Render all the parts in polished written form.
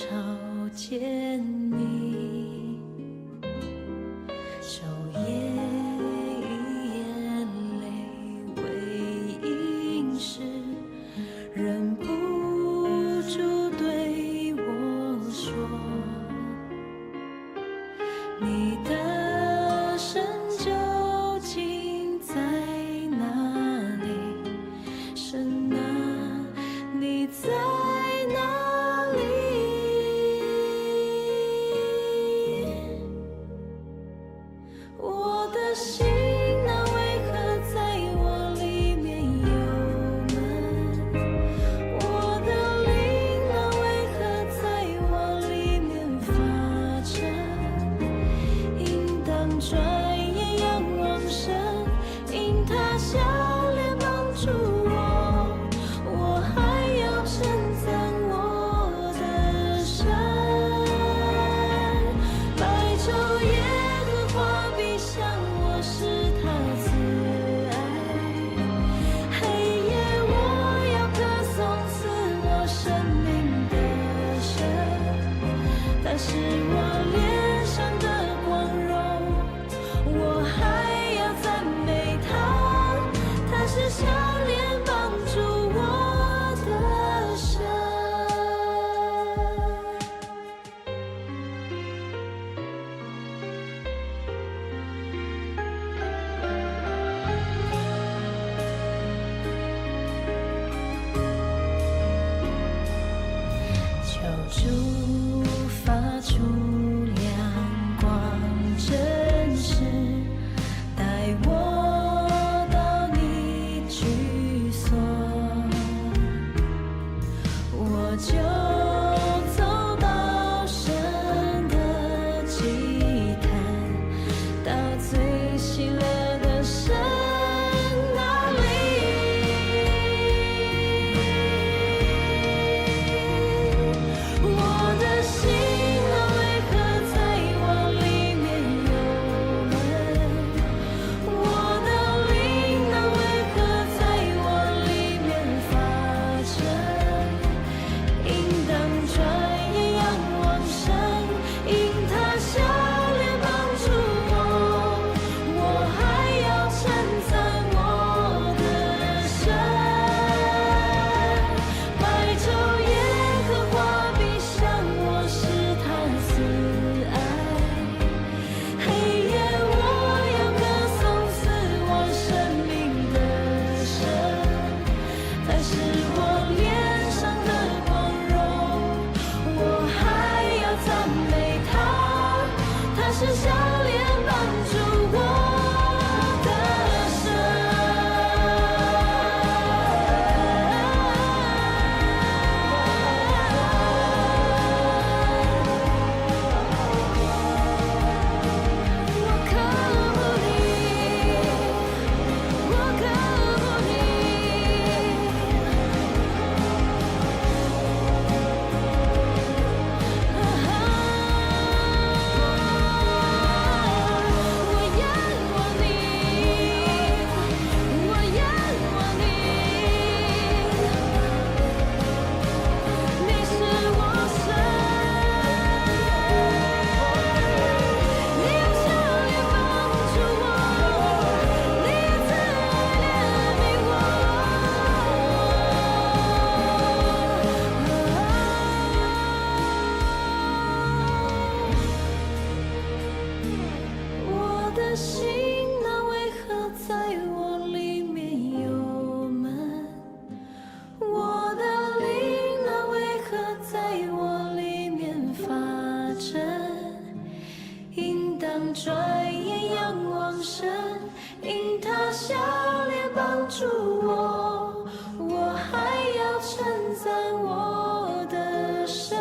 朝见你，昼夜以眼泪为饮食，忍不住对我说，你的神究竟在哪里？神啊，你在哪里？我的心啊，为何在我里面忧闷？我的灵啊，为何在我里面发沉？应当转眼仰望神，因他笑脸帮助我，我还要称赞我的神。白昼耶和华必向我施他慈爱，黑夜我要歌颂赐我生命的神。他是我脸上的光荣，我还要赞美他，他是笑脸帮助我的神。求主发出亮光真实，带我到你居所，我就走到神的祭坛，到最喜乐的神那里。我的心啊，为何在我里面忧闷？我的灵啊，为何在我里面发沉？应当转眼仰望神，因他笑脸帮助我，我还要称赞我的神。白昼耶和华必向我施他慈爱，黑夜我要歌颂赐我生命的神。他是我脸上的光荣，我还要赞美他，他是笑脸帮助我的神。我渴慕你，我渴慕你，我仰望你，我仰望你，你是我神。你用笑脸帮助我，你用慈爱怜悯我。我的心啊，为何在我里面忧闷？我的灵啊，为何在我里面发沉？应当转眼仰望神，因他笑脸帮助我，我还要称赞我的神。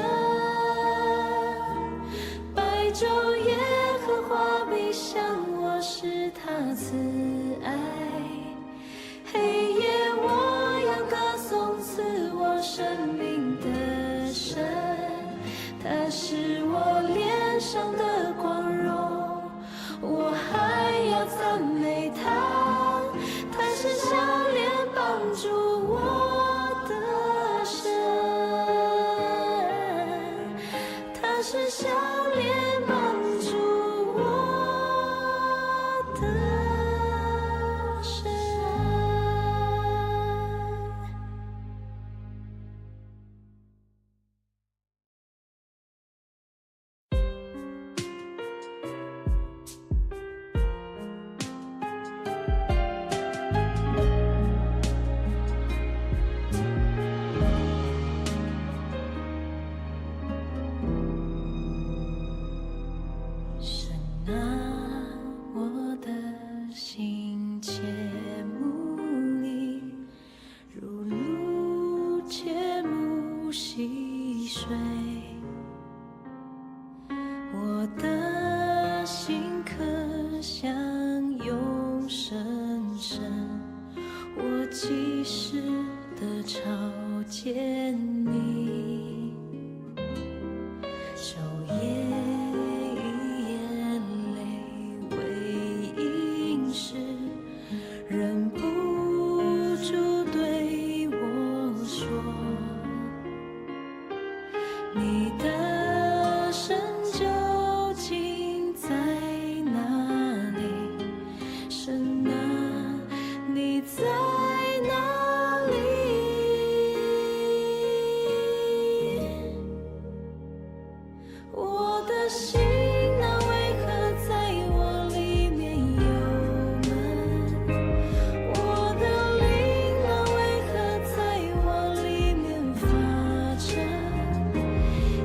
白昼耶和华必向我施他慈爱，黑夜我要歌颂赐我生命的神。他是我脸上的光荣，我还要赞美他，他是笑脸帮助我的神。他是笑脸帮助我的神。神啊，我的心切慕你，如露切慕溪水。我的心渴想永生神，我即时的朝见你，昼夜以眼泪为饮食，忍不住对我说，你的神究竟在哪里？神啊，你在哪里？我的心啊，为何在我里面忧闷？我的灵啊，为何在我里面发沉？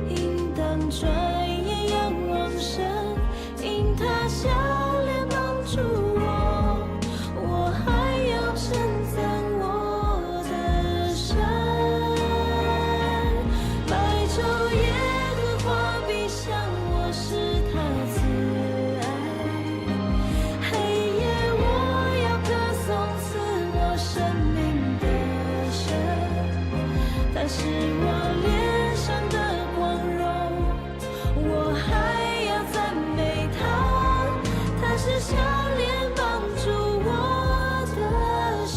应当转眼仰望神，因他笑脸帮助我，我还要称赞我的神。白昼耶和华必向我施他慈爱，黑夜我要歌颂赐我生命的神。他是我脸上的光荣，我还要赞美他。他是笑脸帮助我的神。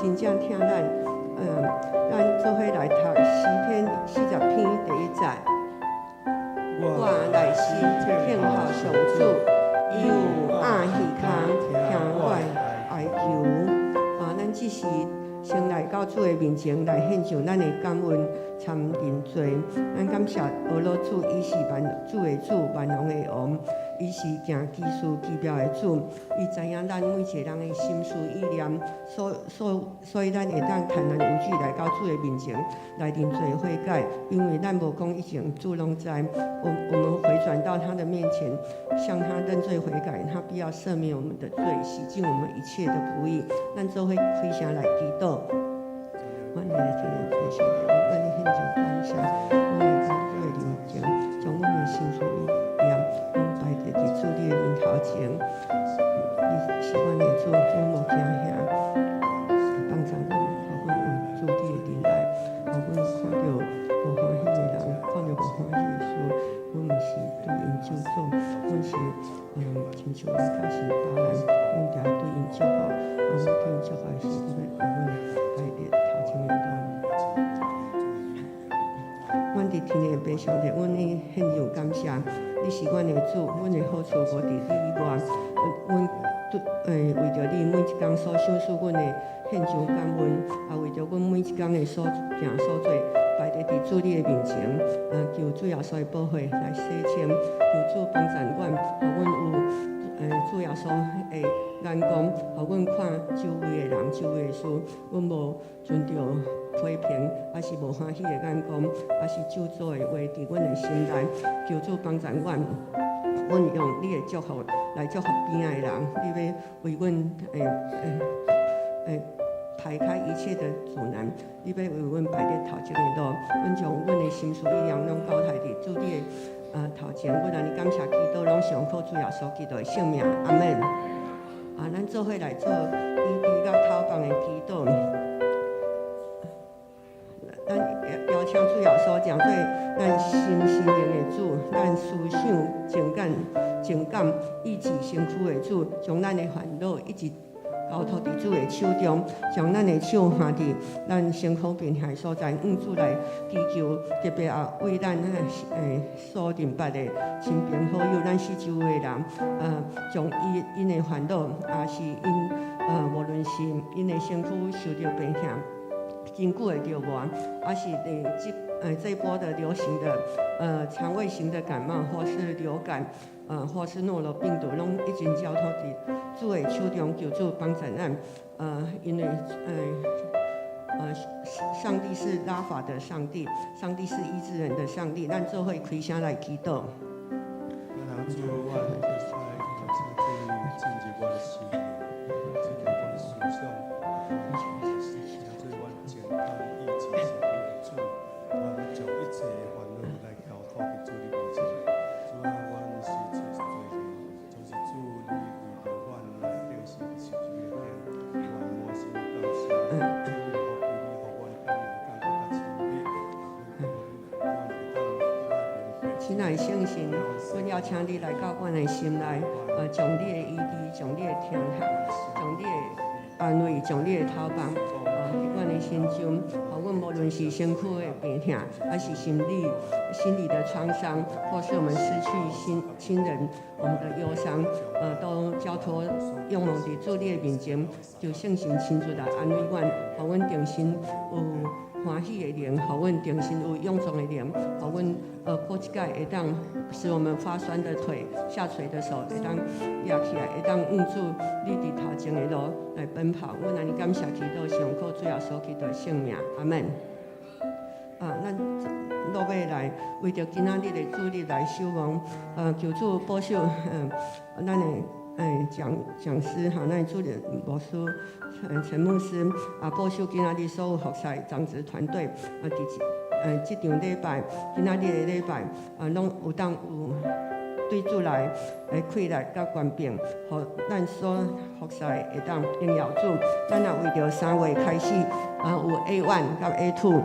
真正听咱，咱做伙来读诗篇40篇第1节。我内心庆贺上主，伊有暗耳孔听我哀求。咱这是先来到主的面前来献上咱的感恩、参认罪。咱感谢俄罗主，伊是主的主，万王的王。伊是行奇事奇妙的主，伊知影咱每一个人的心思意念，所以咱会当坦然无惧来到主的面前来认罪悔改，因为咱无讲以前主拢知，我们回转到他的面前，向他认罪悔改，他必要赦免我们的罪，洗净我们一切的不义。咱做伙开声来祈祷。我们来听分享，我们献上感谢，我们到主的面前，将我们的心思意念。伫主你的面头前，你是阮的主，阮无惊吓，帮助阮，互阮有主你的怜爱，互阮看到无欢喜的人，看到无欢喜的事，阮毋是对因咒诅，阮是亲像咱假是大人，阮定对因祝福，阮对因祝福的时，你要互阮来伫头前的人。阮伫天的爸上帝，阮呢献上感谢。你是阮的主，阮的好处无伫你以外。阮为着你每一工所享受，阮的献上感恩，也为着阮每一工的所行所做，摆伫主你的面前，求主耶稣的保护来洗清，求主帮助阮，互阮有主耶稣的眼光，互阮看周围的人、周围的事，阮无存着批评，还是无欢喜的眼光，还是咒诅的话伫阮的心内，求主帮助阮，阮用你的祝福来祝福边仔的人，你要为阮排开一切的阻难，你要为阮摆伫头前的路，阮将阮的心思意念拢交代伫主你的头前，阮安尼感谢祈祷，拢上靠主耶稣基督的性命，阿门。咱做伙来做伊甲头放的祈祷。咱邀请主耶稣讲做咱心灵的主，咱思想情感意志身躯的主，将咱的烦恼一直交托伫主的手中，将咱的手放伫咱身躯边下所在，主来祈求，特别也为咱所认捌的亲朋好友，咱四周围的人，将因的烦恼，也是因无论是因的身躯受到病痛。真久的着无，还是这波的流行的肠胃型的感冒，或是流感，或是诺罗病毒，拢已经交托伫主的手中，求主帮助咱。因为上帝是拉法的上帝，上帝是医治人的上帝，咱做伙开声来祈祷。亲爱的圣神，阮邀请你来到阮的心内，将你的医治，将你的听下，将你的安慰，将你的头放，伫阮的心中，互阮无论是身躯的病痛，还是心理的创伤，或是我们失去亲人，我们的忧伤，都交托仰望伫主你的面前，就圣神亲自来安慰阮，互阮定心有欢喜的灵，互阮定心有勇壮的灵，互阮过一届会当使我们发酸的腿、下垂的手会当压起来，会当主你伫头前的路来奔跑。阮安尼感谢祈祷，上靠主耶稣基督的性命，阿门。咱落尾来为着今仔日的主日来守望，求主保守，咱的讲师哈，咱的主任牧师陈牧师保守今仔日所有服侍长职团队即场礼拜，今仔日的礼拜拢有当有对主来开来甲权柄，互咱所服侍会当荣耀主。咱也为着3月开始有 A1 甲 A2。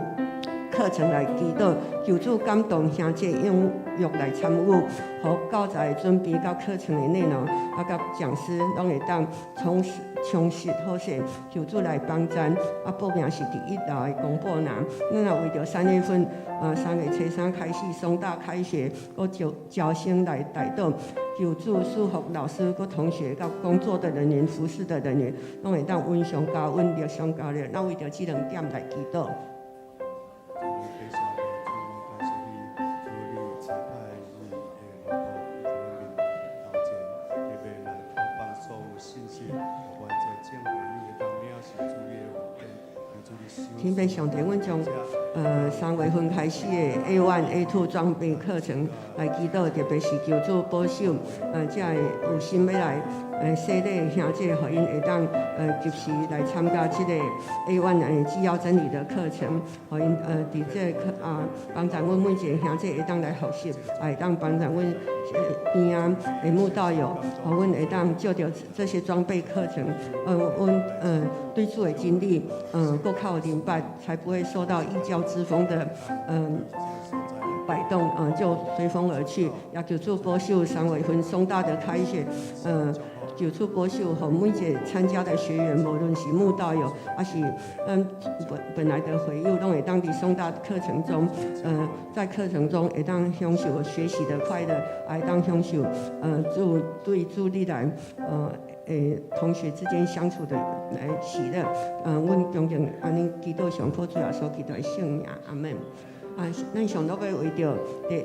课程来祈祷，求主感动兄姐踊跃来参与，互教材准备甲课程的内容，甲讲师拢会当充实好势。求主来帮咱，报名是第1楼的公布栏。咱也为着3月份，3月初3开始，松大开学，我招生来带动。求助、束缚老师、佮同学、甲工作的人员、服侍的人员，拢会当温上加温、力上加力。咱为着这2点来祈祷。天父上帝，阮从3月份开始的 A1、A2 装备课程来祈祷，特别是求主保守，才会有心要来洗礼兄弟，互因会当及时来参加这个 A1 纪要真理的课程，互因伫这课帮助阮每一个兄弟会当来学习，也会当帮助阮边的牧道友，互阮会当借着这些装备课程，阮对主的经历，够较有明白，才不会受到异教之风的摆动，就随风而去。也求主保守3月份松大的开学，求主保守，和每一个参加的学员，无论是牧道友，还是本来的会友，拢会当伫松大课程中，在课程中会当享受学习的快乐，也会当享受主你来同学之间相处的喜乐。阮恭敬安尼祈祷上靠主耶稣基督的圣名，阿门。咱上落要为着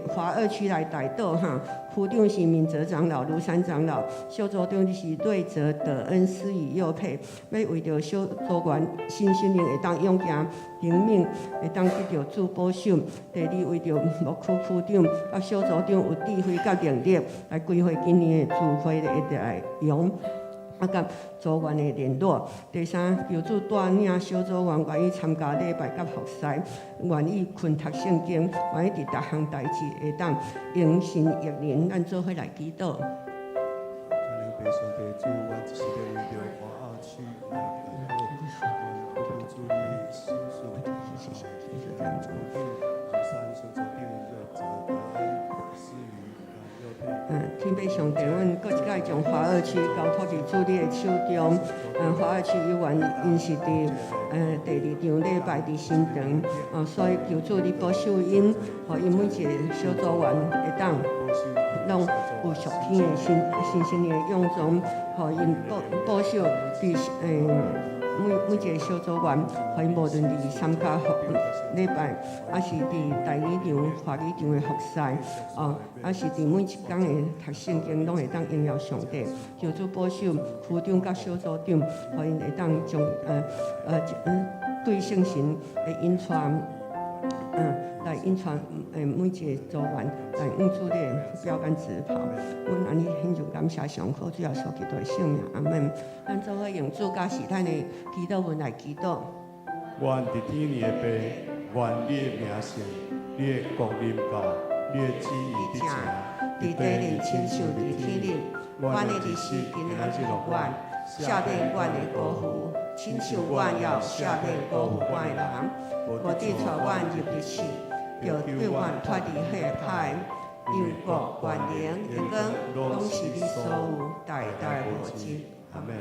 华2区来代祷哈，区长是敏哲长老、庐山长老，小组长是瑞泽、德恩、思雨、佑佩，要为着小组员新心灵会当勇行灵命，会当得到主保守。第2为着牧区区长甲小组长有智慧甲能力来规划今年的聚会的内容。甲组员的联络。第3，求主带领小组员愿意参加礼拜甲服侍，愿意困读圣经，愿意伫逐项代志会当迎神益人，咱做伙来祈祷。天父上帝，阮搁一摆从华2区交托伫主你的手中。华2区有缘因是伫第2场礼拜伫新堂，所以求主你保守因，互因每一个小组员会当拢有属天的新心灵的用中，互因保守伫每一个小组员，互因无论伫参加礼拜，还是伫第2场华语场的服侍，还是伫每一天的读圣经，拢会当荣耀上帝。求主保守区长甲小组长，互因会当将对圣神的引传，来引传每一个组员来用主的标杆直跑。阮安尼献上感谢上靠主耶稣基督的圣名，阿门。咱做伙用主甲是咱的祈祷文来祈祷。愿伫天的父，愿你的名圣，你的国临到，你的旨意伫正，伫地里亲像伫天里。阮的日时今仔日落阮，赦免阮的过犯，亲像阮要赦免过犯阮的人，无得带阮入地狱，就对阮脱离祸害。因国、权能、荣光，拢是你所有，代代无尽。阿门。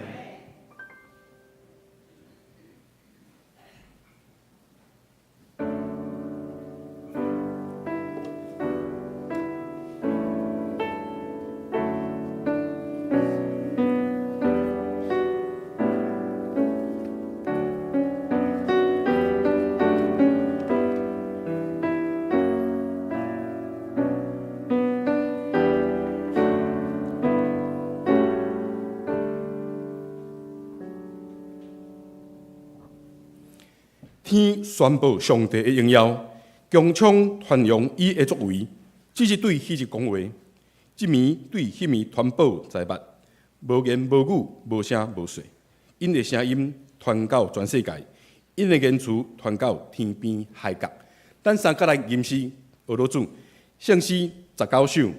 天宣布上帝的荣耀，强抢传扬伊的作为。只是对迄日讲话，一暝对迄暝传播在捌，无言无语，无声无息。因的声音传到全世界，因的言辞传到天边海角。咱三角来吟诗，学罗主圣诗19首，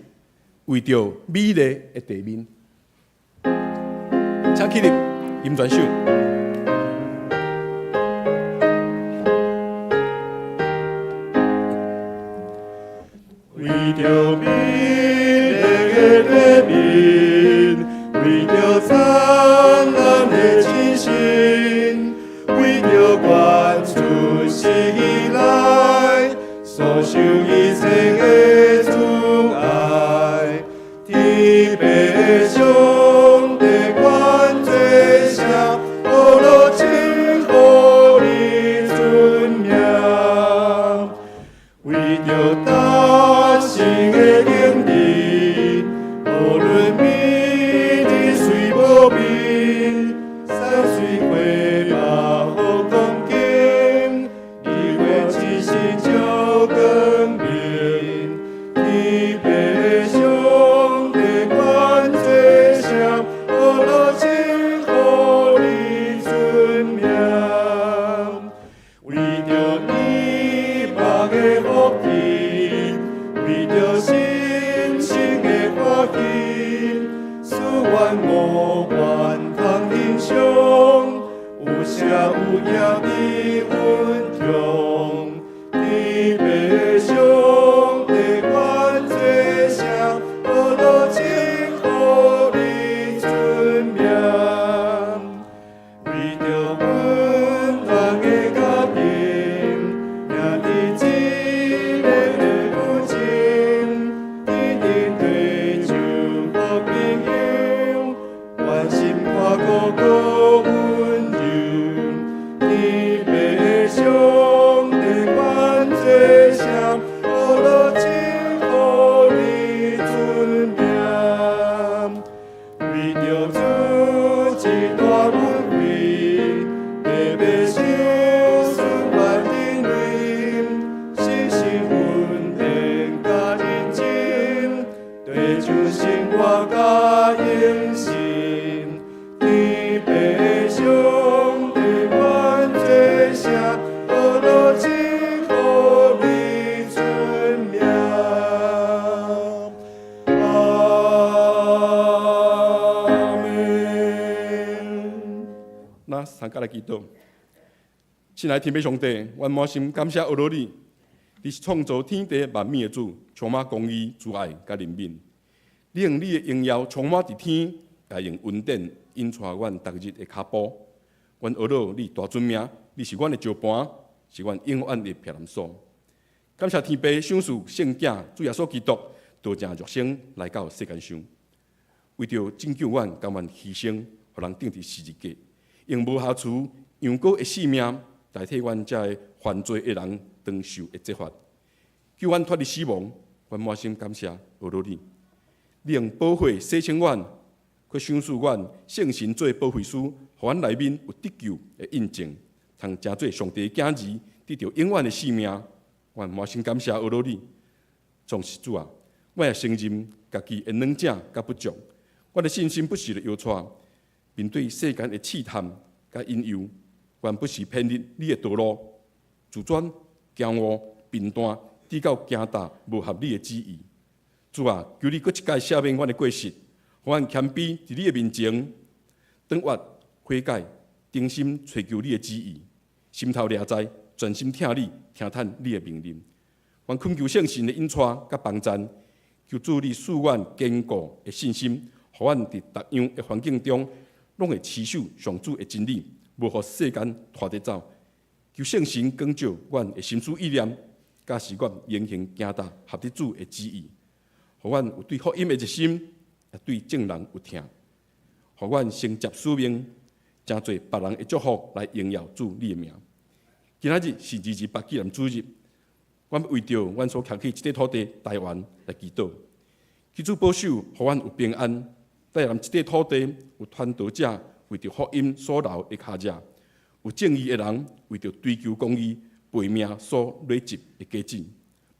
为着美丽的地面，请起立吟全首。为着美丽的地面，为着灿烂的清新，为着捐出死来，所受一切的阻碍，天着达成的能力，无论美丽虽无美，山水花马好光景，日月只是照光明，天白上帝管这声，我落情互你尊名，为着你梦的福气，为着心生的欢喜，使愿无愿通欣赏，有写有业的温中，天白上帝管这声，我落情互你尊名，为着阮人的家庭，也伫这个父亲，天天地上好朋友，关心看顾顾温柔，天白上帝管这声，我落情互你尊名，为着主一大恩惠，白白受事万人类，心心稳定甲认真，对主生活甲用心，天白上帝管这声，我落情互你尊名。阿门。那参加来祈祷，亲爱的天父上帝，阮满心感谢阿罗你，你是创造天地万物的主，充满公义、慈爱甲怜悯。你用你的荣耀充满伫天，也用恩典引带阮逐日的脚步。阮阿罗你大尊名，你是阮的石盘，是阮永远的避难所。感谢天父赏赐圣子主耶稣基督，道成肉身来到世间上，为着拯救阮，甘愿牺牲，互人钉伫十字架。用无瑕疵、羊羔的性命代替阮遮个犯罪的人当受的责罚，救阮脱离死亡。阮满心感谢阿罗你，你用宝血洗清阮，佮赏赐阮圣神做保惠师，互阮内面有得救的印证，通成做上帝的囝儿，得到永远的性命。阮满心感谢阿罗你，总是主啊！我也承认家己的软弱甲不足，我的信心不时的摇带。面对世间的试探甲引诱，原不是偏离你的道路，自专、骄傲、贫惰，直到惊大无合理的旨意。主啊，求你搁一届赦免阮的过失，互阮谦卑伫你的面前，转越悔改，定心追求你的旨意，心头掠在，专心听你，听叹你的命令。阮恳求圣神的引带甲帮助，求主你赐阮坚固的信心，互阮伫逐样的环境中，拢会持守上主的真理，无互世间拖得走。求圣神光照阮的心思意念，甲使阮言行行达合得主的旨意，互阮有对福音的热心，也对正人有听，互阮承接使命，真侪别人的祝福来荣耀主你的名。今仔日是228纪念主日，阮为着阮所徛起这块土地台湾来祈祷，求主保守，互阮有平安。带领这块土地有传道者为着福音所留的脚迹，有正义的人为着追求公义赔命所累积的价值，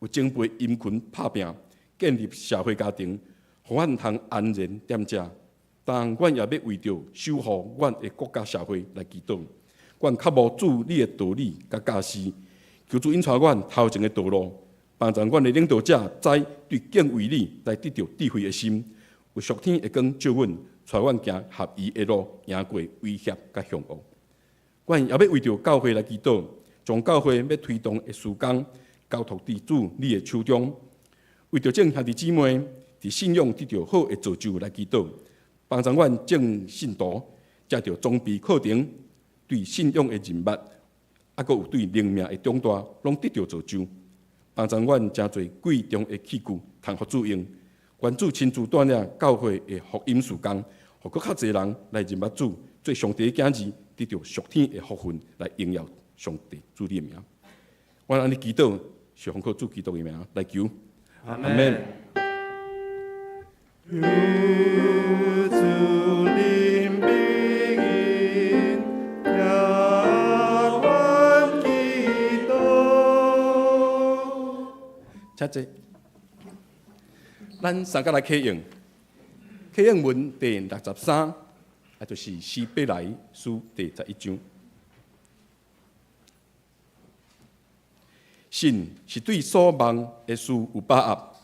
有警备阴群拍拼建立社会家庭，互阮通安然踮遮。但阮也要为着守护阮的国家社会来祈祷，阮较无主你的道理甲教示，求主引带阮头前的道路，帮助阮的领导者知对敬畏你来得到智慧的心。有属天的光照阮，带阮行合宜的路，赢过威胁甲凶恶。阮也要为着教会来祈祷，将教会要推动的事工交托伫主你的手中。为着众兄弟姊妹伫信仰得到好的造就来祈祷，帮助阮众信徒藉着装备课程，对信仰的认捌，还佫有对灵命的长大，拢得到造就，帮助阮真侪贵重的器具通互主用。愿主亲自带领教会的福音事工，互佫较侪人来认捌主，做上帝的囝儿，得到属天的福分来荣耀上帝主你的名。我安尼祈祷，是奉靠主基督的名来求，阿阿门。有主临兵营，仰望基督。请坐。咱三个来启用，启用文第63，就是希伯来书第11章。神是对所望的事有把握，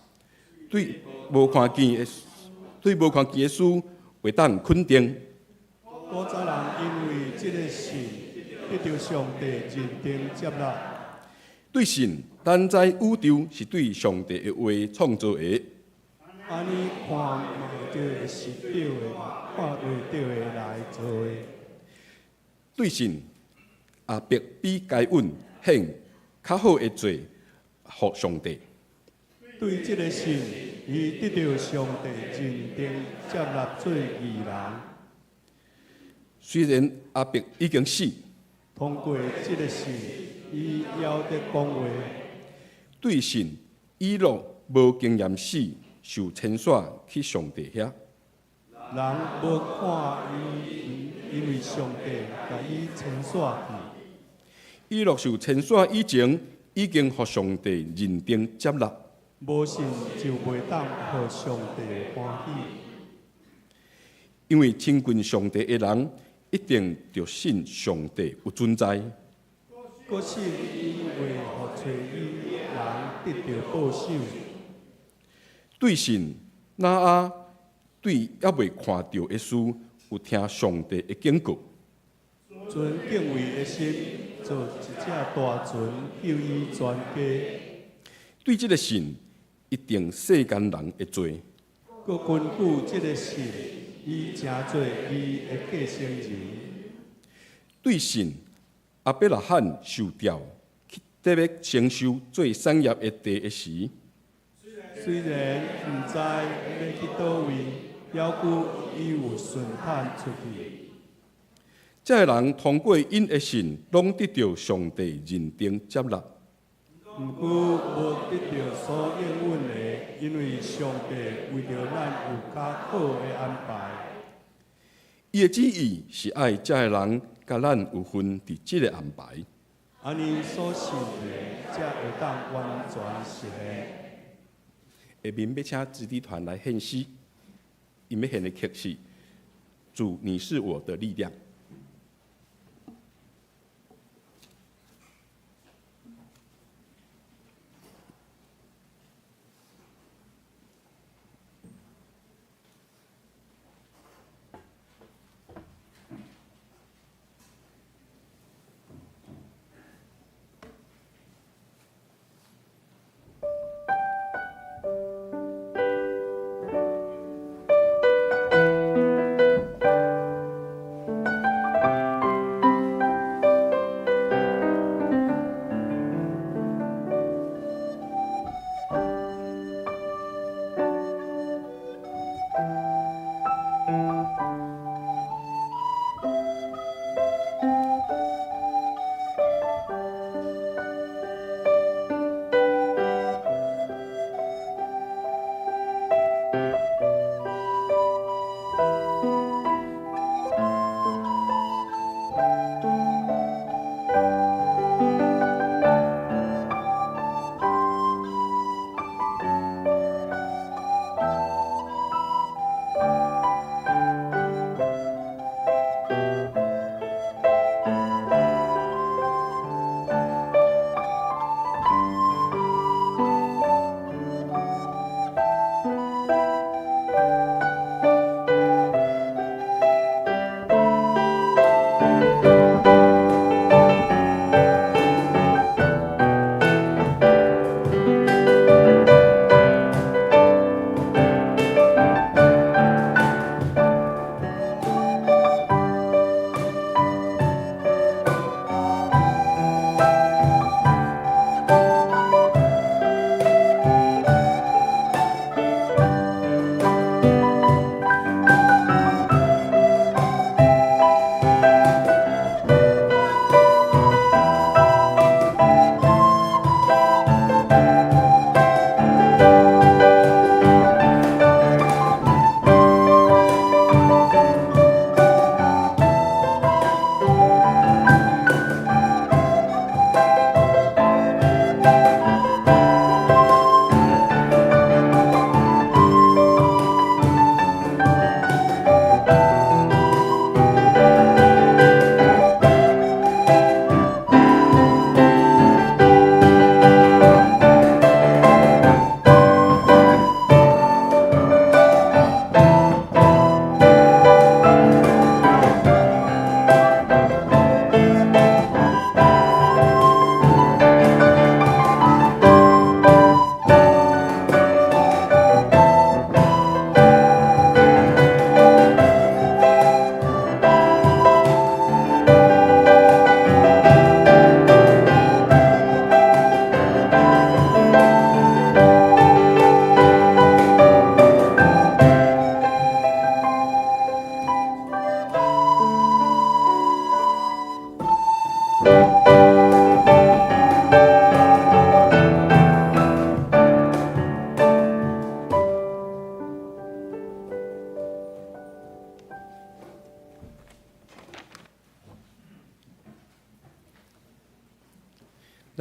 对无看见的事会当肯定。古早人因为这个神得到上帝认定接纳，对神，咱知宇宙是对上帝的话创造的。安尼看袂到是对的，看袂到的来做的。对神，也必比该稳献较好的罪，互上帝。对这个神，伊得到上帝认定接纳做义人。虽然阿伯已经死，通过这个神，伊还得讲话。对神以诺无经验死，受牵线去上帝遐。人无看伊，因为上帝甲伊牵线去。以诺受牵线以前，已经互上帝认定接纳。无信就袂当互上帝欢喜，因为亲近上帝的人，一定着信上帝有存在。搁信伊会互找伊人得到保守。对神，哪对还未看到的事，有听上帝的警告。存敬畏的心，做一只大船，救伊全家。对这个神，一定世间人会做。搁根据这个神，伊诚做伊的继承人。对神，阿伯拉罕受调，特别承受最产业的地的时，虽然毋知要去倒位，要顾伊有顺坦出去。这个人通过因的信，拢得到上帝认定接纳。毋过无得到所应允的，因为上帝为着咱有较好的安排。伊的旨意是爱这个人甲咱有份伫即个安排。安尼所信的，才会当完全实现。下面要请子弟团来献诗，因要献的曲是《主你是我的力量》。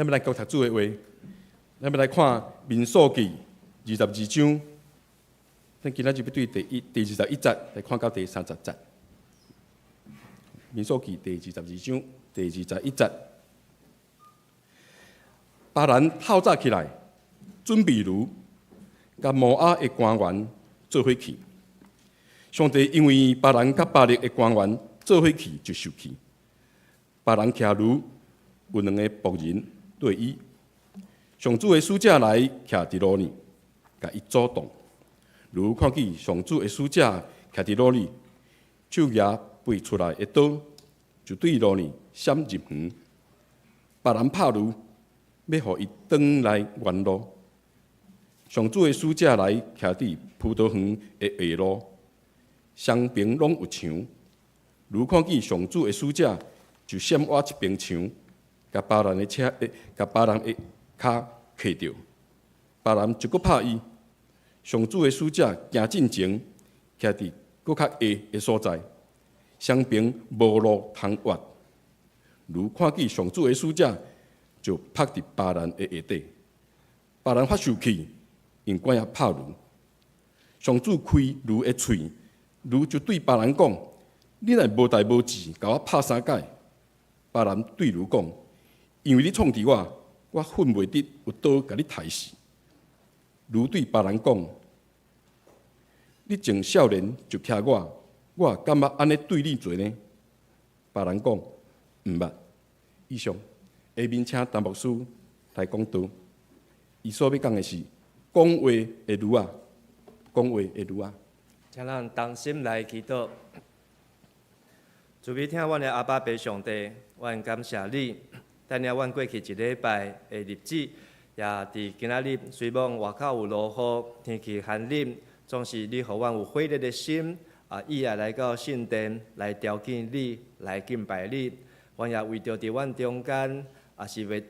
要来教读主的话，咱要来看民数记22章。咱今仔日要对第21节来看到第30节。民数记第22章第21节。巴兰透早起来，准备炉，甲摩押的官员做伙去。上帝因为巴兰甲巴力的官员做伙去，就受气。巴兰徛炉，有2个仆人对伊。上主的使者来徛伫路呢，甲伊阻挡。如看见上主的使者徛伫路呢，手举飞出来的刀，就对路呢闪入园。巴兰拍炉，要互伊转来原路。上主的使者来徛伫葡萄园的下路，双边拢有墙。如看见上主的使者，就闪挖一边墙，甲巴兰的脚卡磕着。巴兰就搁拍伊。上主的使者行进前，徛伫搁较下的所在，双边无路通挖。如看见上主的使者，就拍伫巴兰的下底。巴兰发受气，用管也拍炉。上主开炉的喙，炉就对巴兰讲：“你若无代无志，甲我拍3摆。”巴兰对炉讲：“因为你创治我，我恨袂得有刀甲你刣死。”如对巴兰讲：“你从少年就徛我敢捌安尼对你做呢？”巴兰讲：“毋捌。”以上，下面请陈牧师来讲道。伊所要讲的是讲话的炉啊，讲话的炉啊。请咱同心来祈祷。主要听阮的阿爸爸上帝，阮感谢你，带领阮过去一礼拜的日子，也伫今仔日虽望外口有落雨，天气寒冷，总是你互阮有火热的心，意也来到圣殿来朝见你，来敬拜你。阮也为着伫阮中间，是为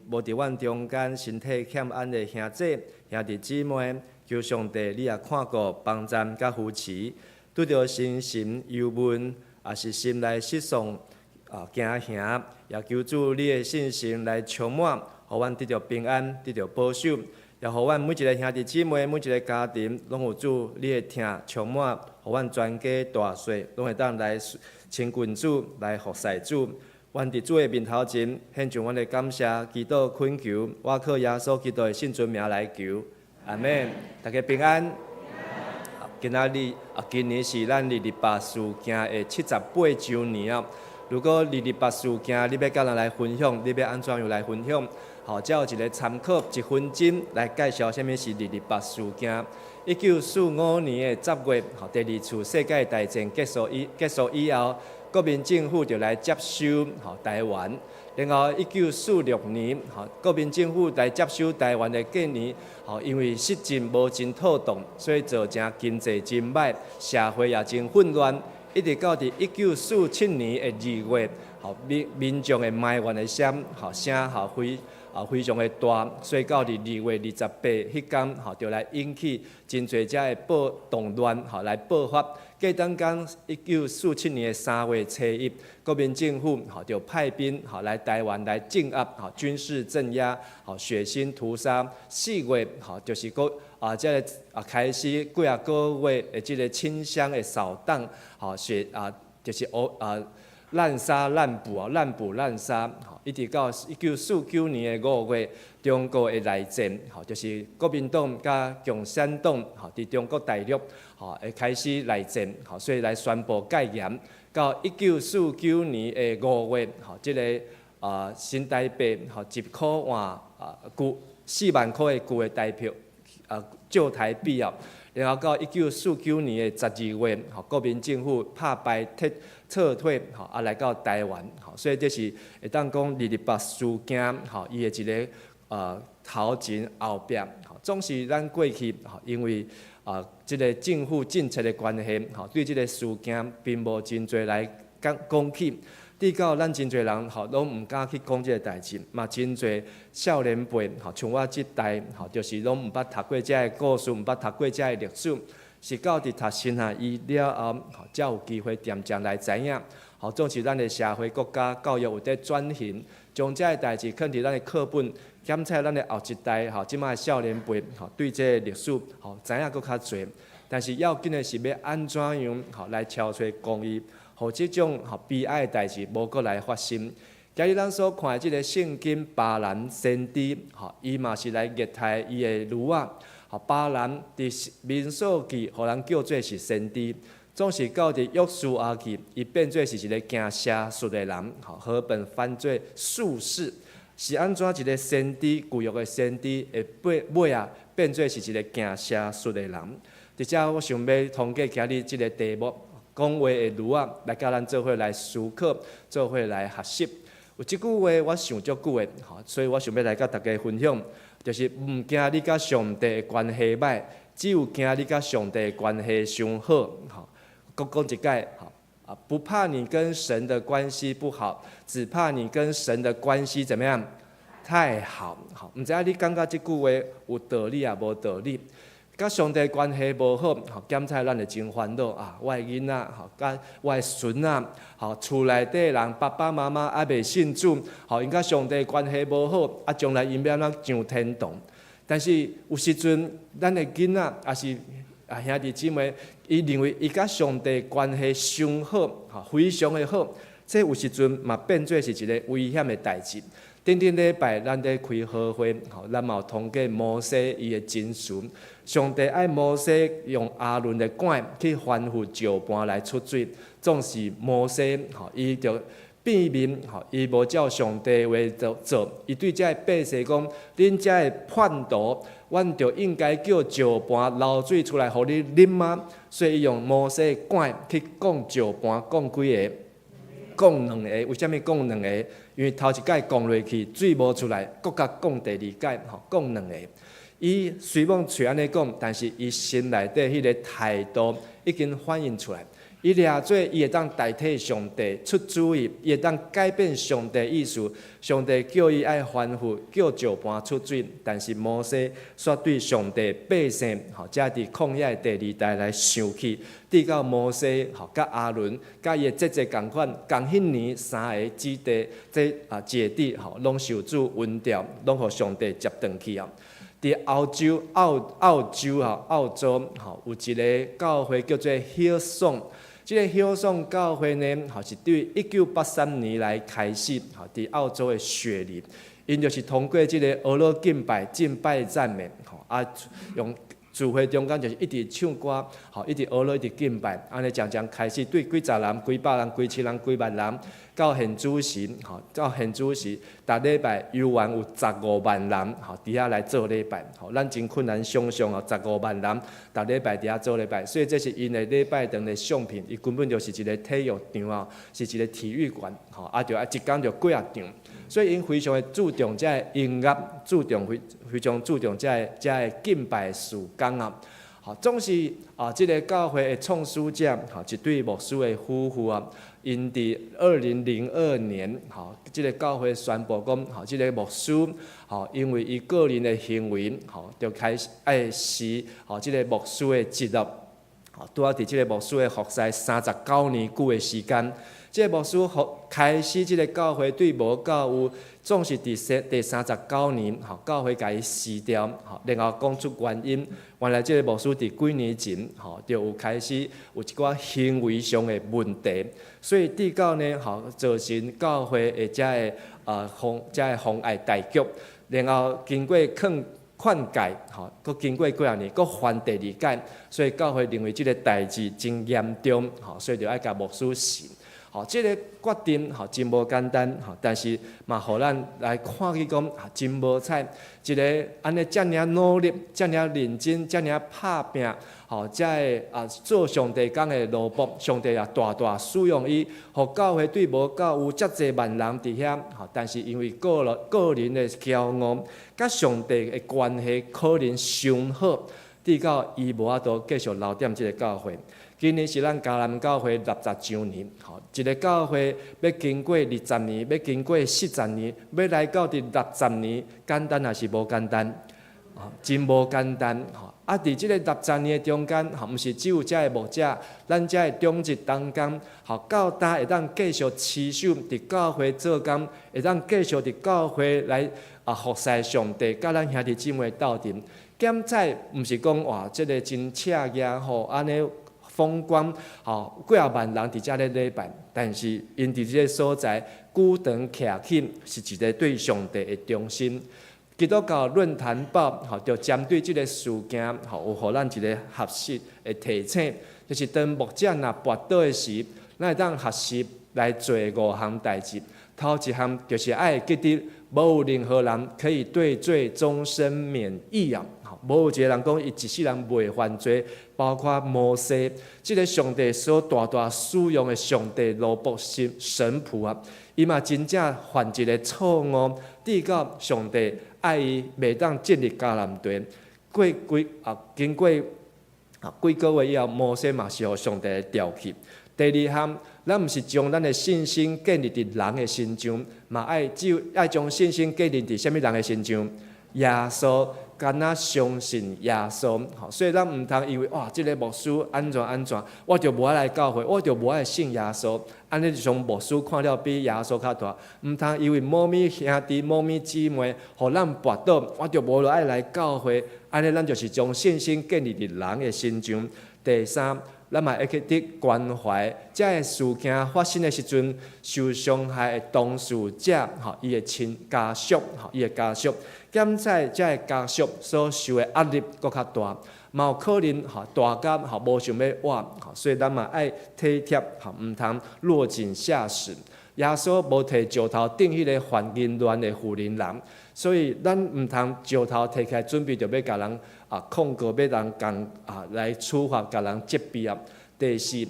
无伫阮中间身体欠安的兄弟兄弟姊妹，求上帝你也看顾帮赞甲扶持，拄着心神忧闷，是心内失丧惊吓，也求主你的信心来充满，互阮得着平安，得着保守，也互阮每一个兄弟姊妹，每一个家庭，拢有主你的疼充满，互阮全家大细，拢会当来亲近主，来服侍主。阮伫主的面头前，献上阮的感谢、祈祷、恳求，我靠耶稣基督的圣尊名来求，阿门。大家平安。今年是咱日8事件的78周年啊！如果日8事件你要甲人来分享，你要安怎样来分享？只有一个参考1分钟来介绍什么是日8事件。1945年的10月，第2次世界大战结束以后，国民政府就来接收台湾。然后1946年，国民政府来接收台湾的隔年，因为实情无真妥当，所以造成经济真歹，社会也真混乱。一直到1947年的2月，民众的埋怨的声非常的大，所以到2月28迄天，就来引起真侪只的动乱，来爆发。过当间1947年3月初1，国民政府就派兵来台湾来镇压，军事镇压，血腥屠杀。4月就是这个开始几啊个月的这个清乡的扫荡，就是滥杀滥捕滥杀，一直到1949年的5月，中国的内战，就是国民党甲共产党伫中国大陆会开始内战，所以来宣布戒严。到1949年的5月，这个新台北1块换4万块的旧的台票借台币啊。然后到1949年的12月，国民政府拍败撤退，来到台湾，所以这是会当讲日8事件，伊的一个头前后壁，总是咱过去，因为这个政府政策的关系，对这个事件并无真侪来讲起。直到咱真侪人拢毋敢去讲这个代志，嘛真侪少年辈像我这代，就是拢毋捌读过这个故事，毋捌读过这个历史，是到伫读新学医了后，才有机会渐渐来知影。总是咱的社会国家教育有在转型，将这代志放伫咱的课本，检测咱的后一代吼，即摆少年辈吼，对这历史吼知影搁较侪。但是要紧的是要安怎样吼来敲出公义，互即种吼悲哀的代志无搁来发生。今日咱所看的即个圣经巴兰先知，吼，伊嘛是来虐待伊的女仔。吼，巴兰伫民数记，互人叫做是先知，总是到伫约书亚记，伊变做是一个行邪术的人，吼，河本犯罪术士，是安怎一个先知，旧约的先知会尾啊变做是一个行邪术的人？伫遮我想要通过今日即个题目，讲话的女仔来甲咱做伙来思考，做伙来学习。有即句话我想足久的，吼，所以我想要来甲大家分享，就是毋惊你甲上帝的关系歹，只有惊你甲上帝的关系上好。吼，讲一解，吼，不怕你跟神的关系不好，只怕你跟神的关系怎么样？太好。吼，毋知影你感觉即句话有道理也无道理？甲上帝关系无好，吼，检测咱会真烦恼啊！我的囡仔，吼，甲我的孙仔，吼，厝内底人爸爸妈妈还未信主，吼，因甲上帝关系无好，啊，将来因要安怎上天堂？但是有时阵，咱的囡仔也是兄弟姊妹，伊认为伊甲上帝关系上好，吼，非常的好，这有时阵嘛变做是一个危险的代志。顶礼拜咱咧开好会，吼，咱嘛有通过摩西伊的真实。上帝爱摩西用亚伦的管去吩咐石盘来出水，总是摩西吼，伊就变面吼，伊无照上帝话做，伊对这百姓讲：恁这的叛徒，阮就应该叫石盘流水出来，互你啉吗？所以伊用摩西的管去讲石盘，讲几个？讲两个。为什么讲两个？因为头一届讲落去，水无出来，搁甲讲第二届，吼，讲两个。伊虽然嘴安尼讲，但是伊心内底迄个态度已经反映出来。伊掠做伊会当代替上帝出主意，伊会当改变上帝意思。上帝叫伊爱吩咐，叫石盘出水，但是摩西却对上帝百姓，吼，则伫旷野第二代来生气，直到摩西，吼，甲亚伦，甲伊的姐姐共款，共迄年三个子弟，姐弟，吼，拢受主恩调，拢互上帝接转去啊。伫澳洲澳洲吼有一个教会叫做Hillsong，这个Hillsong教会呢，吼是对1983年来开始，吼伫澳洲的雪梨，因就是通过这个俄罗敬拜赞美，吼用聚会中间就是一直唱歌，吼一直俄罗一直敬拜，安尼渐渐开始对几十人、几百人、几千人、几万人。到现主时，吼，到现主时，逐礼拜犹原有15万人，吼，伫遐来做礼拜，吼，咱真困难想象哦，15万人逐礼拜伫遐做礼拜，所以这是因的礼拜堂的相片，伊根本就是一个体育场啊，是一个体育馆，吼，啊，就一工就几啊场，所以因非常的注重这个音乐，非常注重这个敬拜事工啊。好，总是这个教会的创始者，一对牧师的夫妇啊，因伫2002年，这个教会宣布讲，这个牧师，因为伊个人的行为，就开始爱视，这个牧师的职业，拄啊伫这个牧师的服侍39年久的时间。这个牧师开始这个教会对无教有，总是第39年，教会甲伊撕掉，然后讲出原因。原来这个牧师伫几年前，就有开始有一寡行为上的问题，所以直到呢，造成教会的遮个妨碍大局，然后经过劝诫，佮经过几啊年，佮犯第二届，所以教会认为这个代志真严重，所以就爱甲牧师审。这个决定真无简单，但是嘛，互咱来看去讲真无彩，一个安尼遮尔努力、遮尔认真、遮尔拍拼，才会做上帝讲的奴仆，上帝也大大使用伊，互教会对无教有遮济万人伫遐，但是因为个人的骄傲，甲上帝的关系可能伤好，直到伊无法度继续留踮即个教会。今年是咱迦南教会60周年，一个教会要经过20年，要经过40年，要来到第60年，简单还是无简单？真无简单。啊，伫即个60年的中间，毋是只有遮个牧者，咱遮个中日同工，到大会当继续持守伫教会做工，会当继续伫教会来服侍上帝，甲咱兄弟姊妹斗阵。检彩毋是讲哇，即个真赤牙安尼风光，几啊万人伫遮咧礼拜，但是因伫即个所在，久长徛起，是一个对上帝的忠心。基督教论坛报就针对即个事件，有互咱一个合适的提醒，就是当牧者若跋倒的时，咱会当合适来做5项代志。头一项就是爱记得，无有任何人可以对罪终身免疫啊！无有一个人讲伊一世人袂犯罪，包括摩西，即个上帝所大大使用的上帝罗卜神仆啊，伊嘛真正犯一个错误，抵到上帝爱伊袂当进入迦南地。经过几个月以后，摩西嘛是互上帝调去。第二项，咱毋是将咱的信心建立伫人的身上，嘛只有爱将信心建立伫什么人的身上？耶稣，敢若相信耶稣。所以咱毋通以为哇，即个牧师安怎，我就无爱来教会，我就无爱信耶稣。安尼就将牧师看了比耶稣较大，毋通以为某咪兄弟、某咪姊妹，互咱跋倒，我就无爱来教会。安尼咱就是将信心建立伫人的身上。第三，咱嘛会去得关怀，遮个事件发生的时阵，受伤害的当事者，伊的家属，伊的家属，检在遮个家属所受的压力搁较大，嘛有可能大家无想要活，所以咱嘛爱体贴，毋通落井下石。耶稣无摕石头顶迄个犯淫乱的妇人人，所以咱毋通石头摕起来准备着要甲人控告，要人共来处罚，甲人责备啊。第四，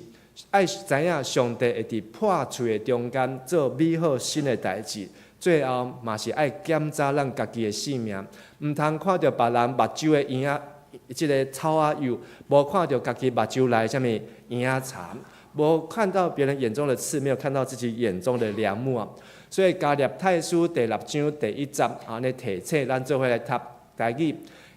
爱知影上帝会伫破碎的中间做美好新的代志。最后嘛是爱检查咱家己的性命，毋通看到别人目睭的圆仔，即个草仔油，无看到家己目睭内什么圆仔茶。无看到别人眼中的刺，没有看到自己眼中的梁木啊！所以加列太书第6章第1节安尼提醒咱做伙来读台语。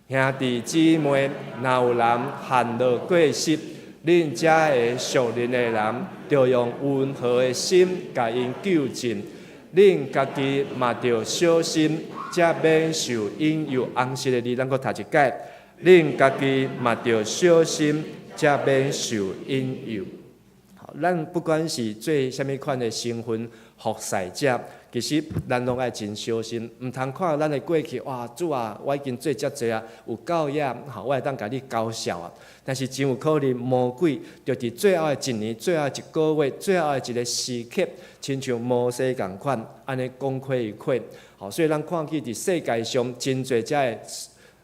兄弟姊妹，若有人犯了过失，恁遮个属灵的人，着用温和的心甲因纠正。恁家己嘛着小心，才免受引诱。红色的字，咱搁读一解。恁家己嘛着小心，才免受引诱。咱不管是做啥物款的身份服侍者，其实咱拢爱真小心，毋通看咱的过去，哇，主啊，我已经做遮济啊，有够野，我会当甲你搞笑啊。但是真有可能魔鬼就伫最后的一年、最后一个月、最后的一个时刻，亲像摩西共款，安尼功亏一篑。所以咱看起伫世界上真侪遮的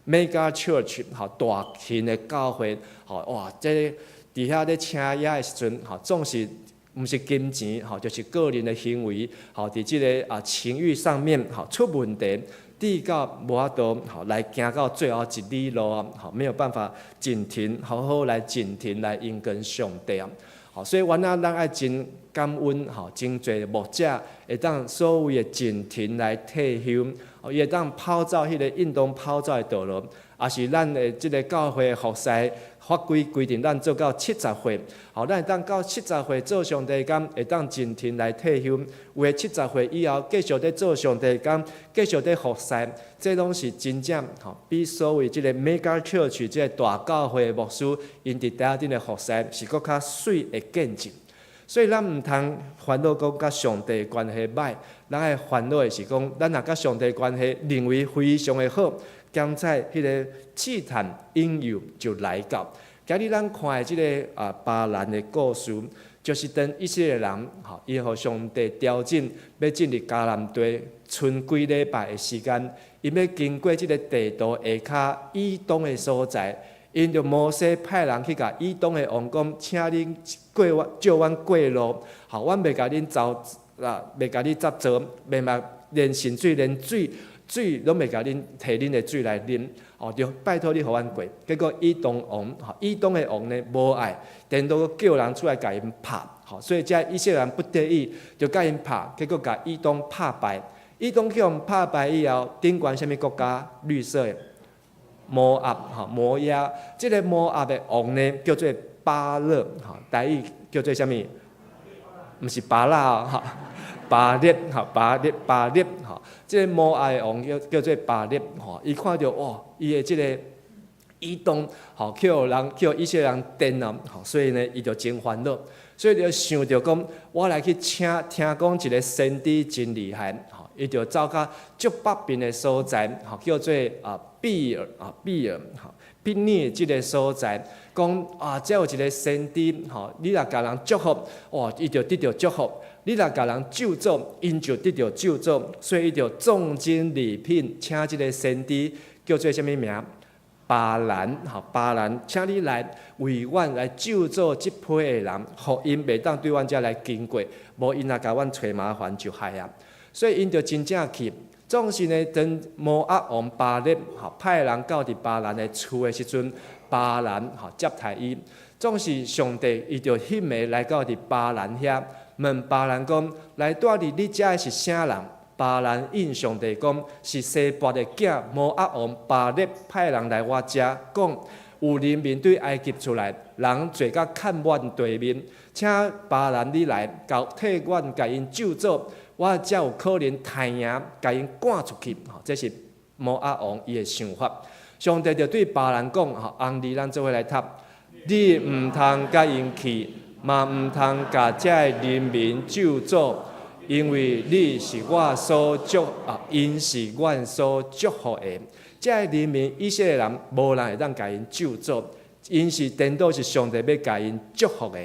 mega church， 大型的教会，哇，这伫遐咧请野的时阵，总是毋是金钱，就是个人的行为，伫即个情欲上面出问题，抵到无法度来行到最后一里路啊，没有办法静停，好好来静停来应跟上帝啊。所以原来咱爱真感恩，真侪牧者会当所有的静停来退休，伊会当跑走迄个运动跑走的道路，也是咱的即个教会服侍。法规规定，咱做到70岁，咱会当到70岁做上帝工，会当静停来退休。有诶70岁以后，继续咧做上帝工，继续咧服侍，这拢是真正比所谓即个 mega church 即个大教会牧师，因伫台顶诶服侍是搁较水诶见证。所以咱毋通烦恼讲甲上帝关系歹，咱爱烦恼诶是讲，咱若甲上帝关系认为非常诶好。刚才迄个试探引诱就来到，今日咱看的即个巴兰的故事，就是当以色列人伊互上帝调整，要进入迦南地，剩几礼拜的时间，伊要经过即个地图下骹以东的所在，因着摩西派人去甲以东的王讲，请恁借阮过路，阮袂甲恁走袂甲恁杂做，袂嘛连神水连水拢袂甲恁摕恁的水来啉，就拜托你互阮过。结果以东王，以东的王呢无爱，电都叫人出来甲因拍，所以遮以色列人不得已就甲因拍，结果甲以东拍败。以东去互拍败以后，顶悬什么国家？绿色的摩押吼，摩押，即个摩押的王呢叫做巴勒吼，台语叫做啥物？毋是巴拉吼，巴列吼，巴列吼，即个摩押的王叫做巴列吼，伊看到哇，伊的即个移动吼，叫以色列人颠啊，吼，所以呢，伊就真烦恼，所以就想着讲，我来去听讲一个先知真厉害，吼，伊就走到足北边的所在，吼，叫做比尔吼，比尼即个所在，讲这有一个先知，吼，你若甲人祝福，哇，伊就得到祝福；你若甲人咒诅，因就得到咒诅，所以伊就重金礼品，请即个先知叫做啥物名？巴兰，吼，巴兰，请你来为阮来救助即批的人，互因袂当对阮遮来经过，无因若甲阮找麻烦就害啊。所以因就真正去，总是呢，等摩押王巴列，吼，派人到伫巴兰的厝的时阵，巴兰吼接待伊，总是上帝伊就迄暝来到伫巴兰遐，问巴兰讲，来住伫你遮的是啥人？巴兰应上帝讲，是西伯的囝摩押王巴列派人来我遮，讲有人民对埃及出来，人做甲看阮对面，请巴兰你来，替阮甲因救助，我才有可能太赢，甲因赶出去。这是摩押王伊的想法。上帝就对巴兰讲：红利咱做伙来读，你毋通甲因去，嘛毋通甲遮人民救助。因为你是我所因是阮所祝福的，这人民以色列人无人会当甲因救助，因是颠倒是上帝要甲因祝福的。